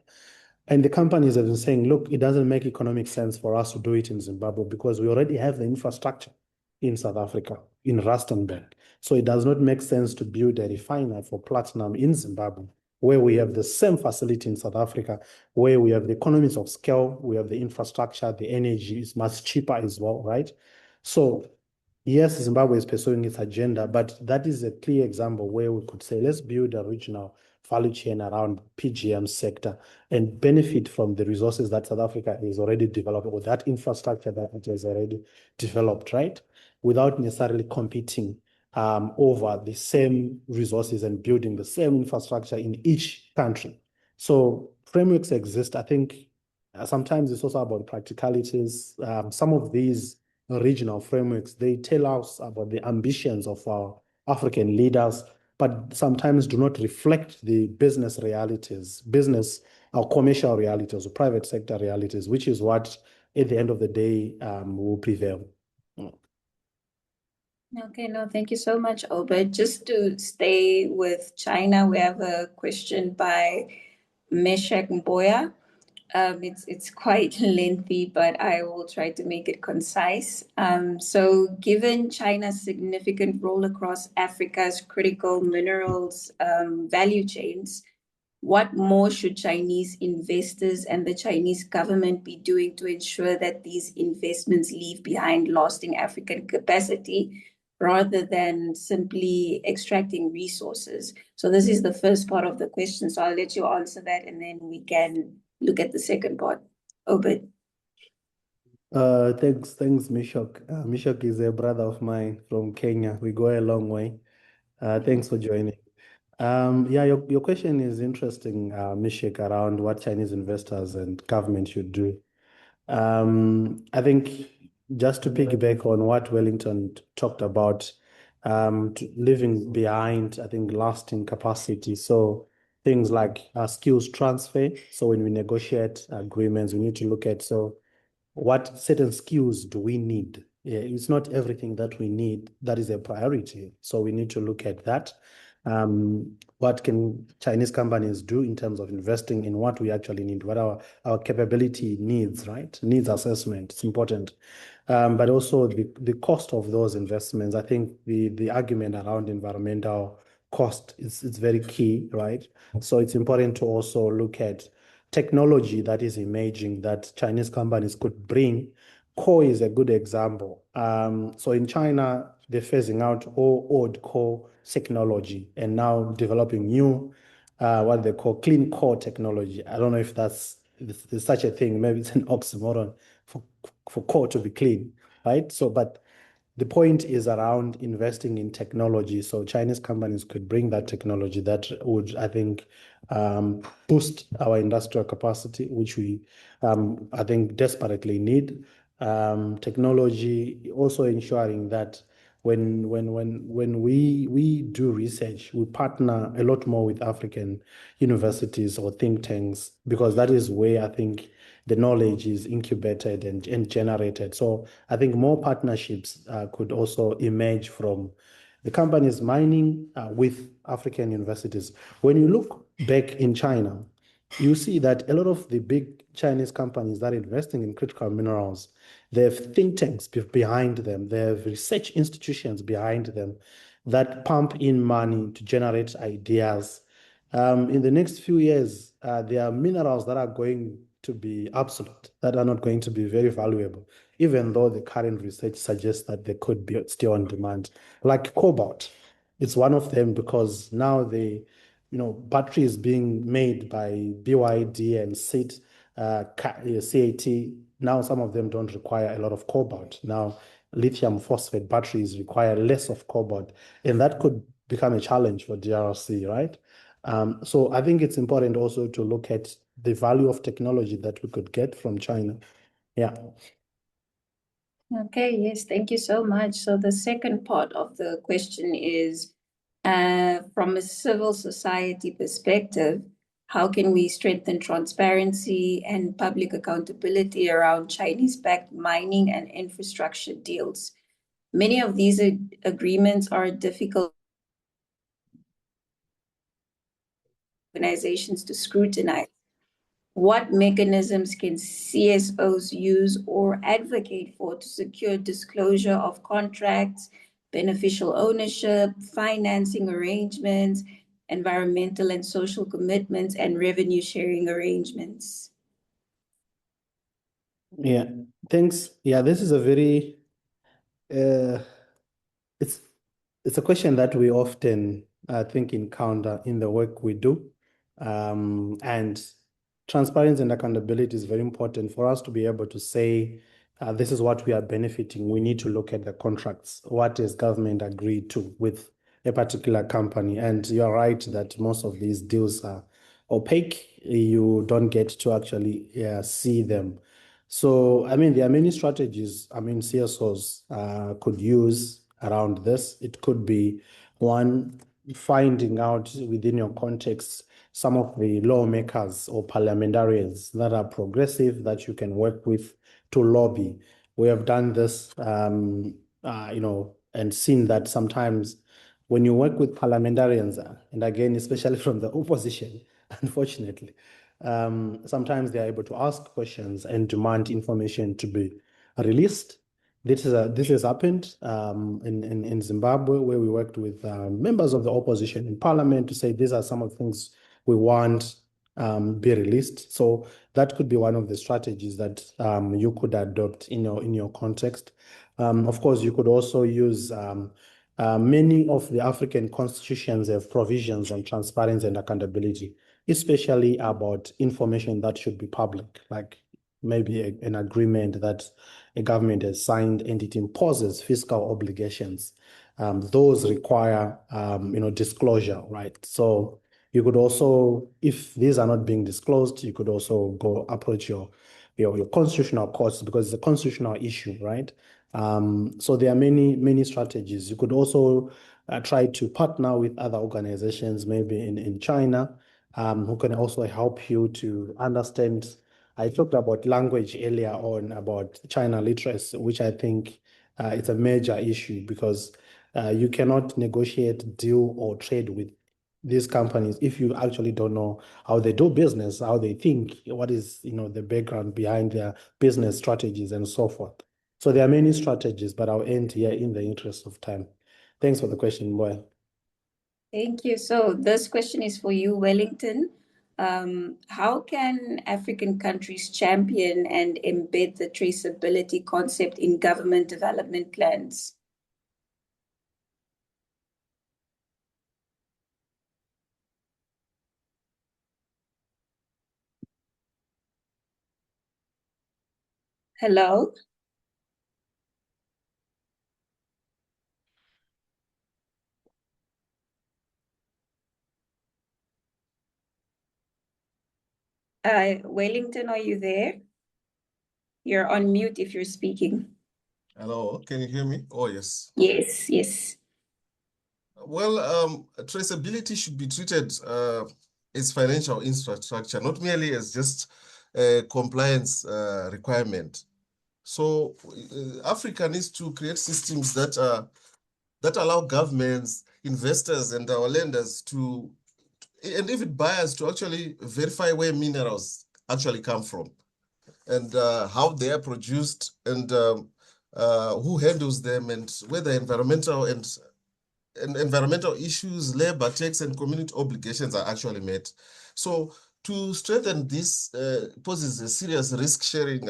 And the companies have been saying, look, it doesn't make economic sense for us to do it in Zimbabwe because we already have the infrastructure in South Africa, in Rustenburg. So it does not make sense to build a refiner for platinum in Zimbabwe, where we have the same facility in South Africa, where we have the economies of scale, we have the infrastructure, the energy is much cheaper as well, right? So yes, Zimbabwe is pursuing its agenda, but that is a clear example where we could say, let's build a regional value chain around PGM sector and benefit from the resources that South Africa is already developing, or that infrastructure that it has already developed, right? Without necessarily competing over the same resources and building the same infrastructure in each country. So frameworks exist. I think sometimes it's also about practicalities. Some of these regional frameworks, they tell us about the ambitions of our African leaders, but sometimes do not reflect the business realities, or commercial realities or private sector realities, which is what at the end of the day will prevail. Okay, no, thank you so much, Obed. Just to stay with China, we have a question by Meshach Mboya. It's quite lengthy, but I will try to make it concise. So given China's significant role across Africa's critical minerals value chains, what more should Chinese investors and the Chinese government be doing to ensure that these investments leave behind lasting African capacity rather than simply extracting resources? So this is the first part of the question. So I'll let you answer that and then we can look at the second part. Obed. Thanks, Meshach. Meshach is a brother of mine from Kenya. We go a long way. Thanks for joining. Yeah, your question is interesting, Meshach, around what Chinese investors and government should do. I think just to piggyback on what Wellington talked about, leaving behind, I think, lasting capacity. So things like skills transfer. So when we negotiate agreements, we need to look at, so what certain skills do we need? Yeah, it's not everything that we need that is a priority. So we need to look at that. What can Chinese companies do in terms of investing in what we actually need, what our capability needs, right? Needs assessment, it's important. But also the cost of those investments. I think the argument around environmental cost is very key, right? So it's important to also look at technology that is emerging that Chinese companies could bring. Coal is a good example. So in China, they're phasing out all old coal technology and now developing new, what they call clean core technology. I don't know if there's such a thing. Maybe it's an oxymoron for coal to be clean, right? So, but the point is around investing in technology. So Chinese companies could bring that technology that would, I think, boost our industrial capacity, which we, I think, desperately need. Technology also ensuring that when we do research, we partner a lot more with African universities or think tanks, because that is where I think the knowledge is incubated and generated. So I think more partnerships could also emerge from the companies mining with African universities. When you look back in China, you see that a lot of the big Chinese companies that are investing in critical minerals, they have think tanks behind them, they have research institutions behind them that pump in money to generate ideas. In the next few years, there are minerals that are going to be obsolete, that are not going to be very valuable, even though the current research suggests that they could be still on demand. Like cobalt, it's one of them because now batteries being made by BYD and CAT. Now some of them don't require a lot of cobalt. Now lithium phosphate batteries require less of cobalt, and that could become a challenge for DRC, right? So I think it's important also to look at the value of technology that we could get from China Yeah. Okay, yes, thank you so much. So the second part of the question is, from a civil society perspective, how can we strengthen transparency and public accountability around Chinese-backed mining and infrastructure deals? Many of these agreements are difficult organizations to scrutinize. What mechanisms can CSOs use or advocate for to secure disclosure of contracts, beneficial ownership, financing arrangements, environmental and social commitments, and revenue sharing arrangements? Yeah, thanks. Yeah, this is a very it's a question that we often think encounter in the work we do. And transparency and accountability is very important for us to be able to say, this is what we are benefiting. We need to look at the contracts. What is government agreed to with a particular company? And you're right that most of these deals are opaque. You don't get to actually see them. So, I mean, there are many strategies, CSOs could use around this. It could be one, finding out within your context some of the lawmakers or parliamentarians that are progressive that you can work with to lobby. We have done this, and seen that sometimes when you work with parliamentarians, and again, especially from the opposition, unfortunately, sometimes they are able to ask questions and demand information to be released. This has happened in Zimbabwe, where we worked with members of the opposition in parliament to say these are some of the things we want be released. So that could be one of the strategies that you could adopt in your context. Of course, you could also use many of the African constitutions have provisions on transparency and accountability, especially about information that should be public, like maybe an agreement that a government has signed and it imposes fiscal obligations. Those require, disclosure, right? So you could also, if these are not being disclosed, you could also go approach your constitutional courts because it's a constitutional issue, right? So there are many strategies. You could also try to partner with other organizations, maybe in China, who can also help you to understand. I talked about language earlier on, about China literacy, which I think it's a major issue because you cannot negotiate, deal, or trade with these companies if you actually don't know how they do business, how they think, what is the background behind their business strategies and so forth. So there are many strategies, but I'll end here in the interest of time. Thanks for the question, Boy. Thank you. So this question is for you, Wellington. How can African countries champion and embed the traceability concept in government development plans? Hello? Wellington, are you there? You're on mute if you're speaking. Hello, can you hear me? Oh, yes. Yes, yes. Well, traceability should be treated as financial infrastructure, not merely as just a compliance requirement. So Africa needs to create systems that allow governments, investors, and our lenders to, and even buyers, to actually verify where minerals actually come from and how they are produced and who handles them and whether environmental issues, labor tax, and community obligations are actually met. So to strengthen this poses a serious risk-sharing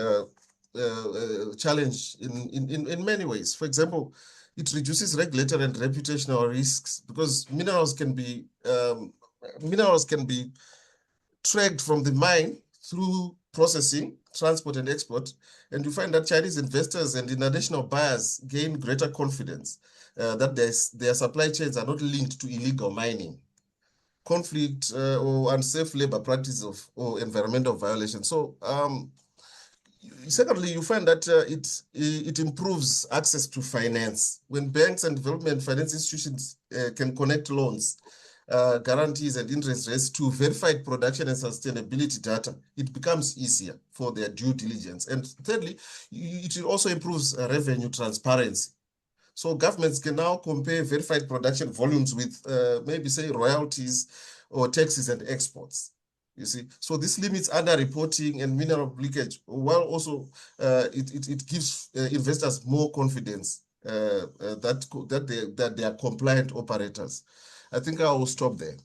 challenge in many ways. For example, it reduces regulatory and reputational risks because minerals can be tracked from the mine through processing, transport, and export. And you find that Chinese investors and international buyers gain greater confidence that their supply chains are not linked to illegal mining, conflict, or unsafe labor practices or environmental violations. So Secondly, you find that it improves access to finance. When banks and development finance institutions can connect loans, guarantees and interest rates to verified production and sustainability data, it becomes easier for their due diligence. And thirdly, it also improves revenue transparency. So governments can now compare verified production volumes with maybe say royalties or taxes and exports. You see, so this limits underreporting and mineral leakage, while also it gives investors more confidence that they are compliant operators. I think I will stop there.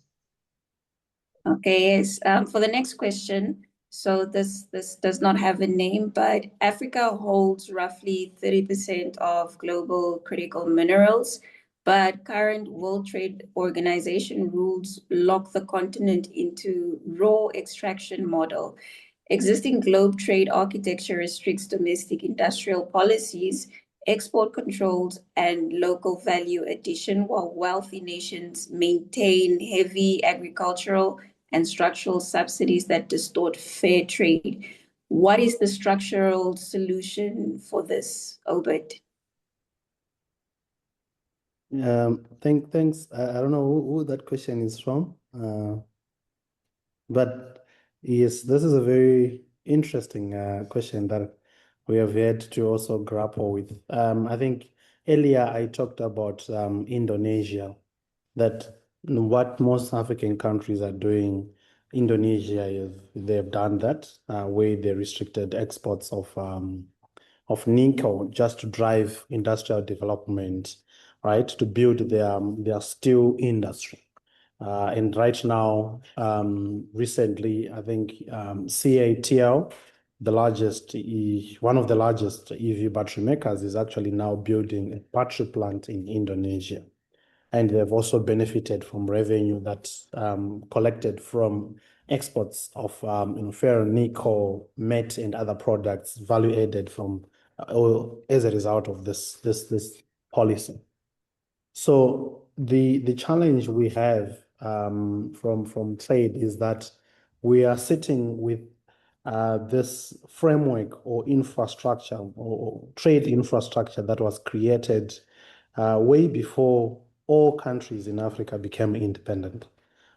Okay, yes. For the next question, so this does not have a name, but Africa holds roughly 30% of global critical minerals, but current World Trade Organization rules lock the continent into raw extraction model. Existing globe trade architecture restricts domestic industrial policies, export controls, and local value addition, while wealthy nations maintain heavy agricultural and structural subsidies that distort fair trade. What is the structural solution for this, Obert? Thanks. I don't know who that question is from, but yes, this is a very interesting question that we have had to also grapple with. I think earlier I talked about Indonesia, that what most African countries are doing. Indonesia is they've done that where they restricted exports of nickel just to drive industrial development, right? To build their steel industry. And right now, recently, I think CATL, one of the largest EV battery makers, is actually now building a battery plant in Indonesia. And they've also benefited from revenue that's collected from exports of ferronickel, met, and other products, value added from as a result of this policy. So the challenge we have from trade is that we are sitting with this framework or infrastructure or trade infrastructure that was created way before all countries in Africa became independent,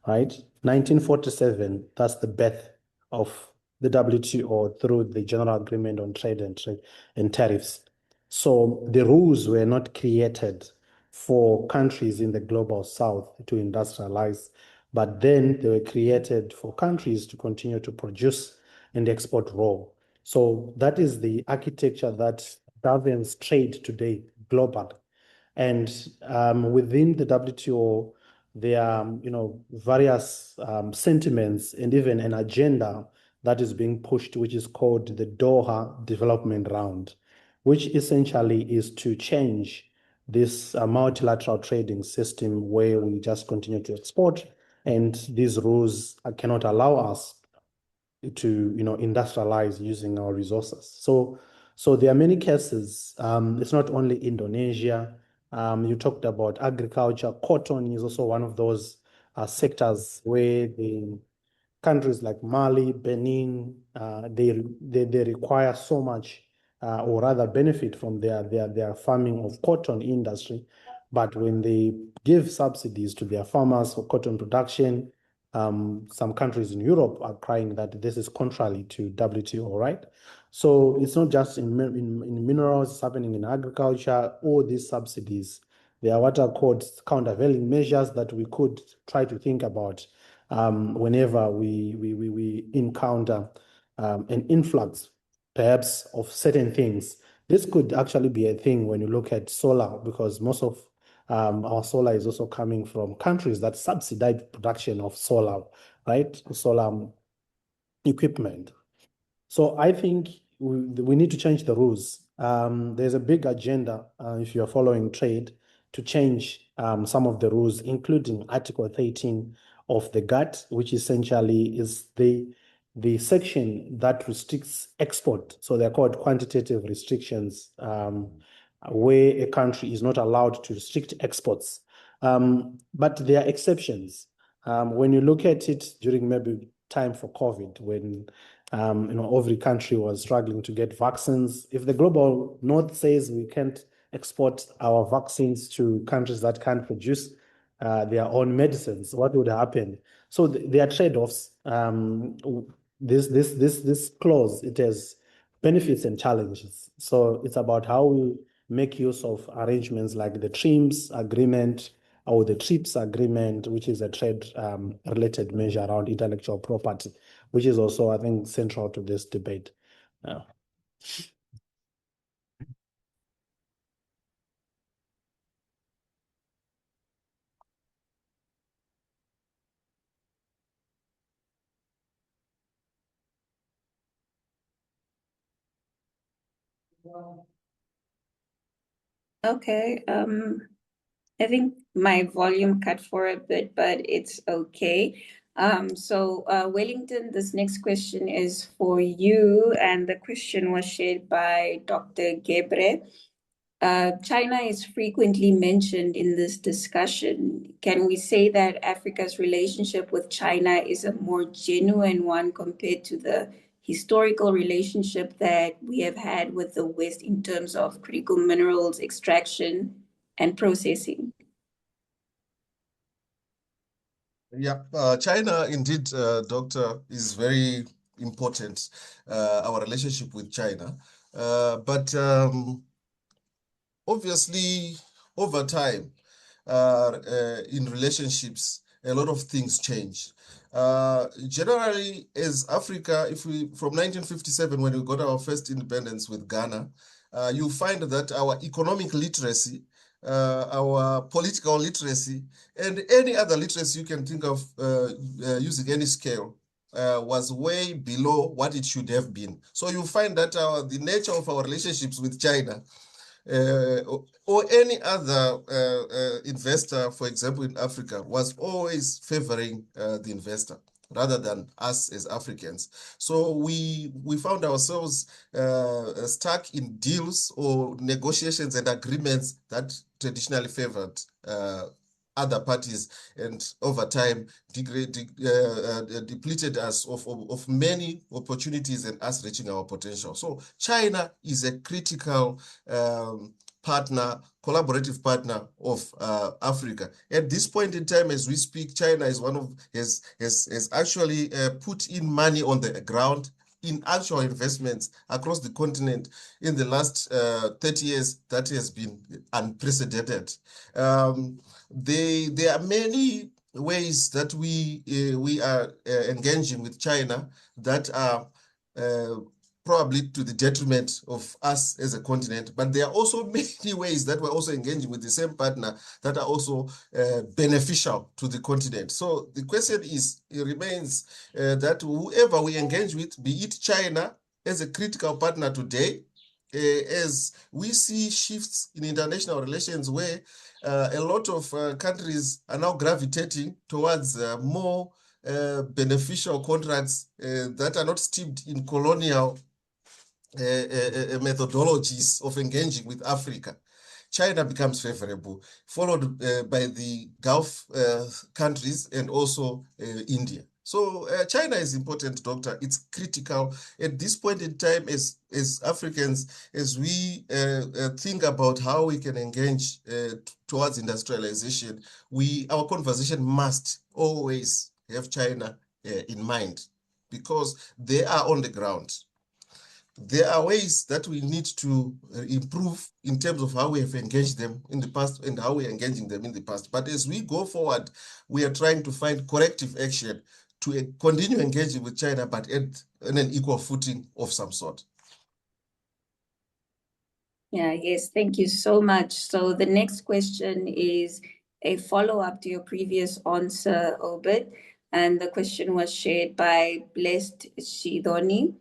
right? 1947, that's the birth of the WTO through the General Agreement on Trade and Tariffs. So the rules were not created for countries in the global south to industrialize, but then they were created for countries to continue to produce and export raw. So that is the architecture that governs trade today globally. And within the WTO, there are various sentiments and even an agenda that is being pushed, which is called the Doha Development Round, which essentially is to change this multilateral trading system where we just continue to export, and these rules cannot allow us to industrialize using our resources. So there are many cases. It's not only Indonesia. You talked about agriculture. Cotton is also one of those sectors where the countries like Mali, Benin, they require so much, or rather benefit from their farming of cotton industry. But when they give subsidies to their farmers for cotton production, some countries in Europe are crying that this is contrary to WTO, right? So it's not just in minerals, it's happening in agriculture. All these subsidies, they are what are called countervailing measures that we could try to think about whenever we encounter an influx, perhaps, of certain things. This could actually be a thing when you look at solar, because most of our solar is also coming from countries that subsidize production of solar, right? Solar equipment. So I think we need to change the rules. There's a big agenda, if you're following trade, to change some of the rules, including Article 13 of the GATT, which essentially is the section that restricts export. So they're called quantitative restrictions, where a country is not allowed to restrict exports. But there are exceptions. When you look at it during maybe time for COVID, when every country was struggling to get vaccines. If the global north says we can't export our vaccines to countries that can't produce their own medicines, what would happen? So there are trade-offs. This clause, it has benefits and challenges. So it's about how we make use of arrangements like the TRIMS agreement or the TRIPS agreement, which is a trade related measure around intellectual property, which is also, I think, central to this debate. Okay, I think my volume cut for a bit, but it's okay. So Wellington, this next question is for you, and the question was shared by Dr. Gebre. China is frequently mentioned in this discussion. Can we say that Africa's relationship with China is a more genuine one compared to the historical relationship that we have had with the West in terms of critical minerals extraction and processing? Yeah, China indeed, Doctor, is very important, our relationship with China. But obviously, over time, in relationships, a lot of things change. Generally, as Africa, from 1957, when we got our first independence with Ghana, you find that our economic literacy, our political literacy, and any other literacy you can think of using any scale was way below what it should have been. So you find that the nature of our relationships with China or any other investor, for example, in Africa, was always favoring the investor rather than us as Africans. So we found ourselves stuck in deals or negotiations and agreements that traditionally favored other parties, and over time depleted us of many opportunities and us reaching our potential. So China is a critical partner, collaborative partner of Africa. At this point in time, as we speak, China is has actually put in money on the ground in actual investments across the continent in the last 30 years. That has been unprecedented. There are many ways that we are engaging with China that are probably to the detriment of us as a continent, but there are also many ways that we're also engaging with the same partner that are also beneficial to the continent. So the question remains that whoever we engage with, be it China as a critical partner today, as we see shifts in international relations where a lot of countries are now gravitating towards more beneficial contracts that are not steeped in colonial methodologies of engaging with Africa. China becomes favorable, followed by the Gulf countries and also India. So China is important, Doctor. It's critical at this point in time as Africans, as we think about how we can engage towards industrialization. Our conversation must always have China in mind, because they are on the ground. There are ways that we need to improve in terms of how we have engaged them in the past and how we are engaging them in the past. But as we go forward, we are trying to find corrective action to continue engaging with China, but on an equal footing of some sort. Yeah, yes, thank you so much. So the next question is a follow-up to your previous answer, Obed. And the question was shared by Blessed Shidoni.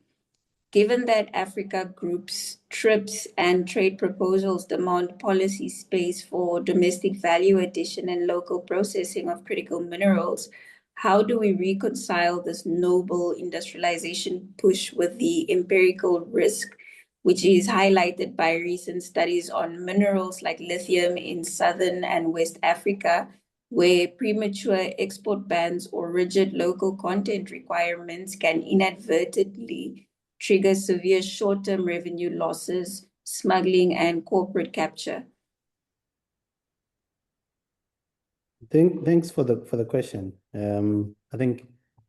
Given that Africa Group's TRIPS and trade proposals demand policy space for domestic value addition and local processing of critical minerals, how do we reconcile this noble industrialization push with the empirical risk, which is highlighted by recent studies on minerals like lithium in Southern and West Africa, where premature export bans or rigid local content requirements can inadvertently trigger severe short-term revenue losses, smuggling, and corporate capture? Thanks for the question. I think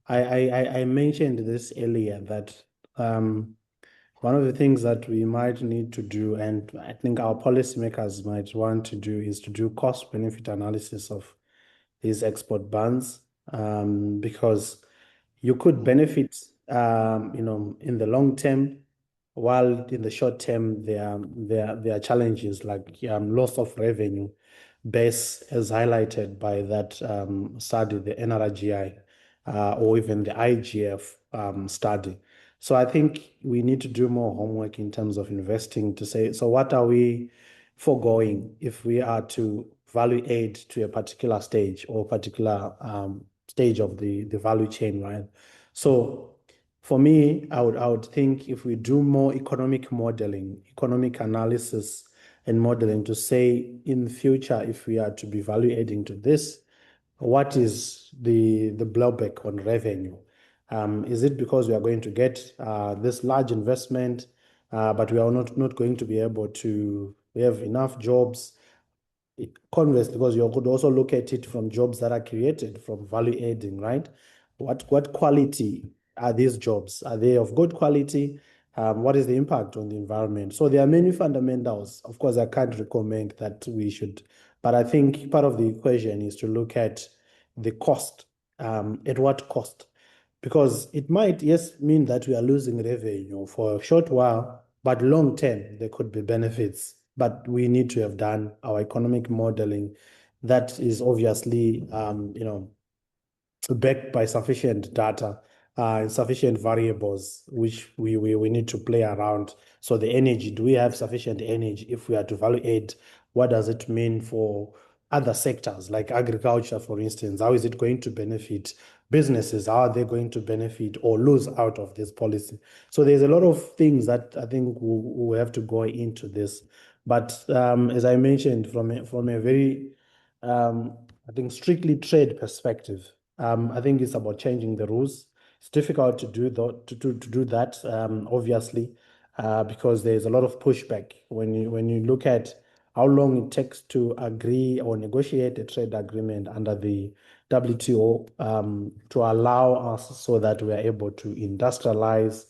I mentioned this earlier that one of the things that we might need to do, and I think our policymakers might want to do, is to do cost-benefit analysis of these export bans, because you could benefit, in the long term, while in the short term there are challenges like loss of revenue base, as highlighted by that study, the NRGI, or even the IGF study. So I think we need to do more homework in terms of investing to say, so what are we foregoing if we are to value add to a particular stage or particular stage of the value chain, right? So for me, I would think if we do more economic modeling, economic analysis and modeling to say in the future, if we are to be value adding to this, what is the blowback on revenue? Is it because we are going to get this large investment, but we are not going to be able to have enough jobs? Conversely, because you could also look at it from jobs that are created from value adding, right? What quality are these jobs? Are they of good quality? What is the impact on the environment? So there are many fundamentals. Of course, I can't recommend that we should, but I think part of the equation is to look at the cost. At what cost? Because it might, yes, mean that we are losing revenue for a short while, but long term, there could be benefits. But we need to have done our economic modeling that is obviously, backed by sufficient data, sufficient variables, which we need to play around. So the energy, do we have sufficient energy? If we are to value add, what does it mean for other sectors like agriculture, for instance? How is it going to benefit businesses? How are they going to benefit or lose out of this policy? So there's a lot of things that I think we have to go into this. But as I mentioned, from a very, I think, strictly trade perspective, I think it's about changing the rules. It's difficult to do that, obviously, because there's a lot of pushback when you look at how long it takes to agree or negotiate a trade agreement under the WTO, to allow us so that we are able to industrialize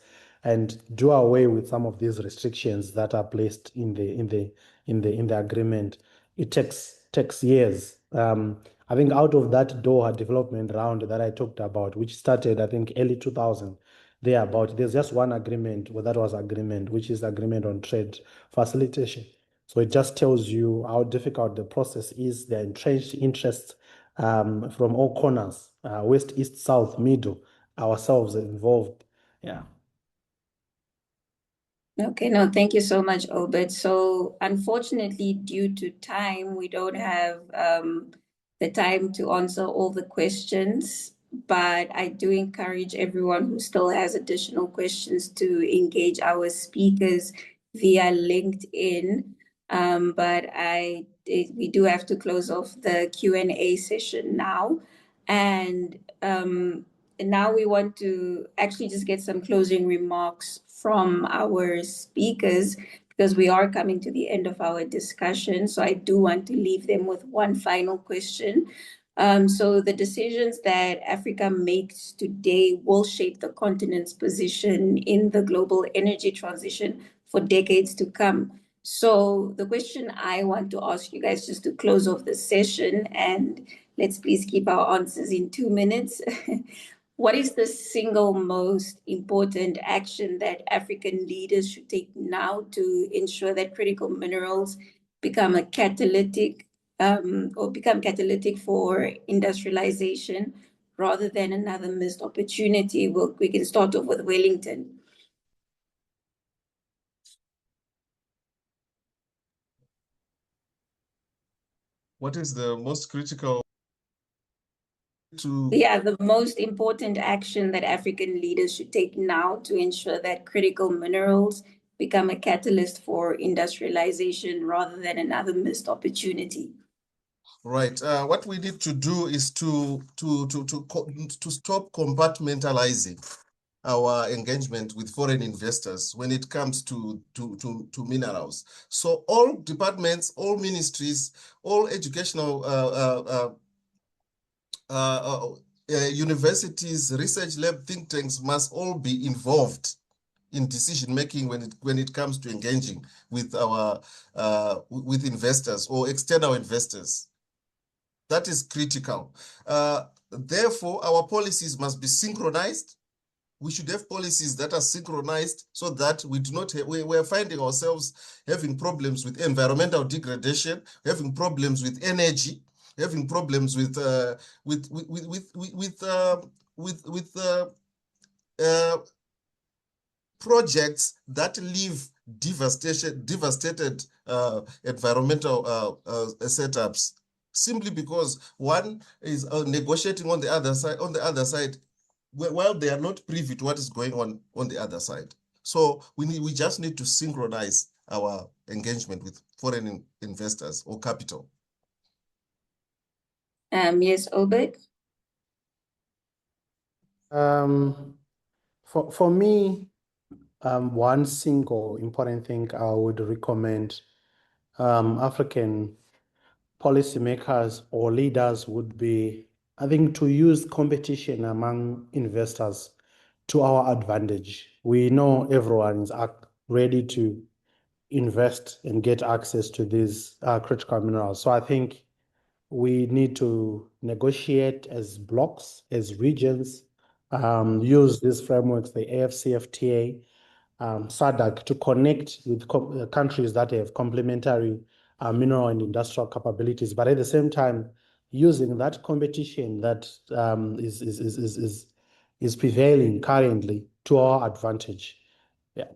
and do away with some of these restrictions that are placed in the agreement. It takes years. I think out of that Doha development round that I talked about, which started, I think, early 2000, there's just one agreement, well, that was agreement, which is agreement on trade facilitation. So it just tells you how difficult the process is, the entrenched interests from all corners, west, east, south, middle, ourselves involved. Yeah. Okay, no, thank you so much, Obed. So unfortunately, due to time, we don't have the time to answer all the questions, but I do encourage everyone who still has additional questions to engage our speakers via LinkedIn. But we do have to close off the Q&A session now. And now we want to actually just get some closing remarks from our speakers, because we are coming to the end of our discussion. So I do want to leave them with one final question. So the decisions that Africa makes today will shape the continent's position in the global energy transition for decades to come. So the question I want to ask you guys, just to close off the session, and let's please keep our answers in 2 minutes. What is the single most important action that African leaders should take now to ensure that critical minerals become catalytic for industrialization rather than another missed opportunity? We can start off with Wellington. What is the most critical the most important action that African leaders should take now to ensure that critical minerals become a catalyst for industrialization rather than another missed opportunity? Right. What we need to do is to stop compartmentalizing our engagement with foreign investors when it comes to minerals. So all departments, all ministries, all educational universities, research lab, think tanks must all be involved in decision making when it comes to engaging with our with investors or external investors. That is critical. Therefore, our policies must be synchronized. We should have policies that are synchronized so that we do not we're finding ourselves having problems with environmental degradation, having problems with energy, having problems with projects that leave devastated environmental setups, simply because one is negotiating on the other side, while they are not privy to what is going on the other side. So we just need to synchronize our engagement with foreign investors or capital. Yes, Obed. For me, one single important thing I would recommend African policymakers or leaders would be, I think, to use competition among investors to our advantage. We know everyone is ready to invest and get access to these critical minerals. So I think we need to negotiate as blocks, as regions, use these frameworks, the AFCFTA, SADC, to connect with countries that have complementary mineral and industrial capabilities, but at the same time, using that competition that is prevailing currently to our advantage. Yeah.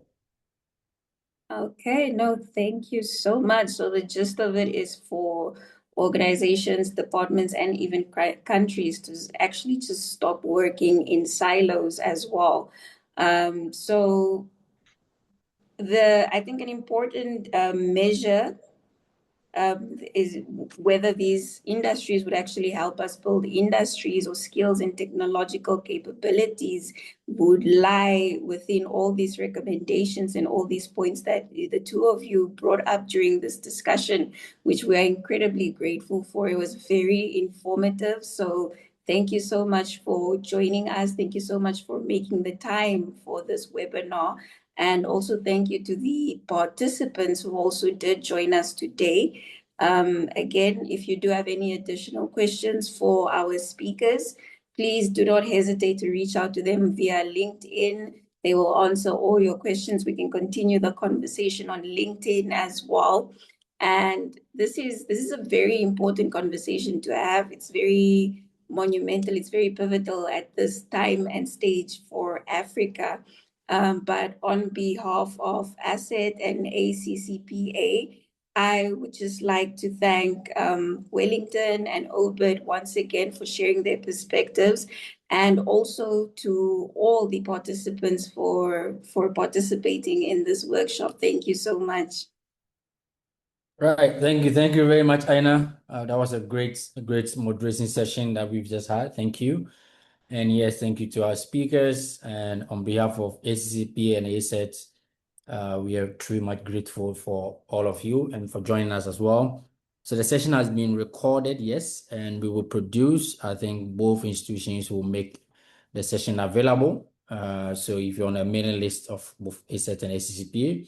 Okay, no, thank you so much. So the gist of it is for organizations, departments, and even countries to actually just stop working in silos as well. So I think an important measure is whether these industries would actually help us build industries or skills and technological capabilities would lie within all these recommendations and all these points that the two of you brought up during this discussion, which we are incredibly grateful for. It was very informative. So thank you so much for joining us. Thank you so much for making the time for this webinar. And also thank you to the participants who also did join us today. Again, if you do have any additional questions for our speakers, please do not hesitate to reach out to them via LinkedIn. They will answer all your questions. We can continue the conversation on LinkedIn as well. And this is a very important conversation to have. It's very monumental. It's very pivotal at this time and stage for Africa. But on behalf of ACCET and ACCPA, I would just like to thank Wellington and Obed once again for sharing their perspectives, and also to all the participants for participating in this workshop. Thank you so much. Right. Thank you very much, Aina. That was a great moderation session that we've just had. Thank you. And yes, thank you to our speakers. And on behalf of ACCPA and ACCET, we are truly much grateful for all of you and for joining us as well. So the session has been recorded, yes, and we will produce, I think both institutions will make the session available. So if you're on a mailing list of both ACCET and ACCPA,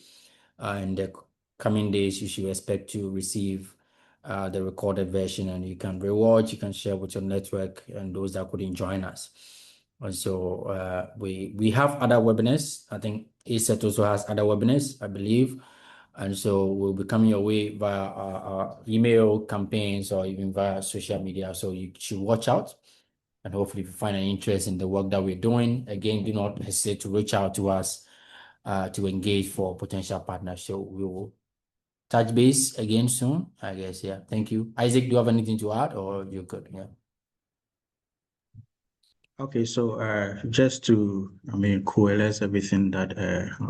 in the coming days, you should expect to receive the recorded version, and you can rewatch, you can share with your network and those that couldn't join us. And so we have other webinars. I think ACCET also has other webinars, I believe. And so we'll be coming your way via our email campaigns or even via social media. So you should watch out. And hopefully if you find an interest in the work that we're doing, again, do not hesitate to reach out to us to engage for potential partners. So we will touch base again soon, I guess. Yeah. Thank you. Isaac, do you have anything to add or you're good? Yeah. Okay, so just to, coalesce everything that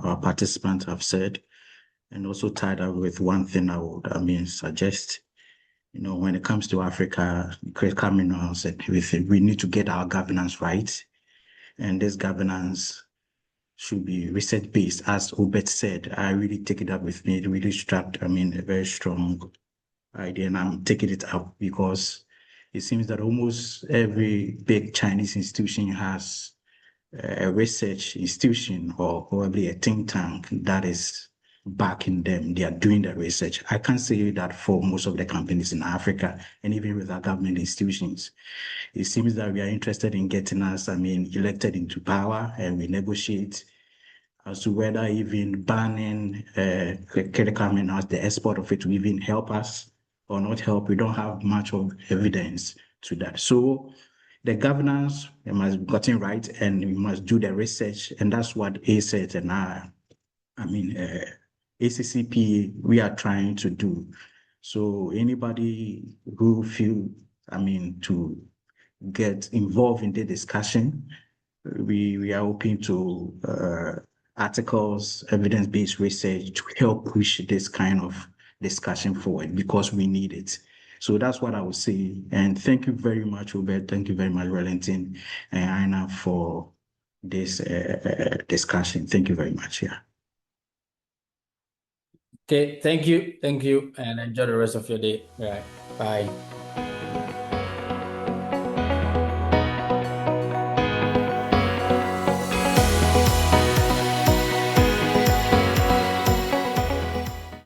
our participants have said, and also tie that with one thing I would, suggest when it comes to Africa, critical minerals and everything, we need to get our governance right. And this governance should be research-based. As Obet said, I really take it up with me, really a very strong idea, and I'm taking it up because it seems that almost every big Chinese institution has a research institution or probably a think tank that is backing them. They are doing the research. I can't say that for most of the companies in Africa and even with our government institutions. It seems that we are interested in getting us, elected into power, and we negotiate as to whether even banning critical minerals, the export of it will even help us or not help. We don't have much of evidence to that. So the governance must be gotten right, and we must do the research, and that's what ACCET and ACCPA, we are trying to do. So anybody who feel, to get involved in the discussion, we are open to articles, evidence-based research to help push this kind of discussion forward because we need it. So that's what I would say. And thank you very much, Robert. Thank you very much, Wellington and Aina, for this discussion. Thank you very much. Yeah. Okay, thank you, and enjoy the rest of your day. All right, bye.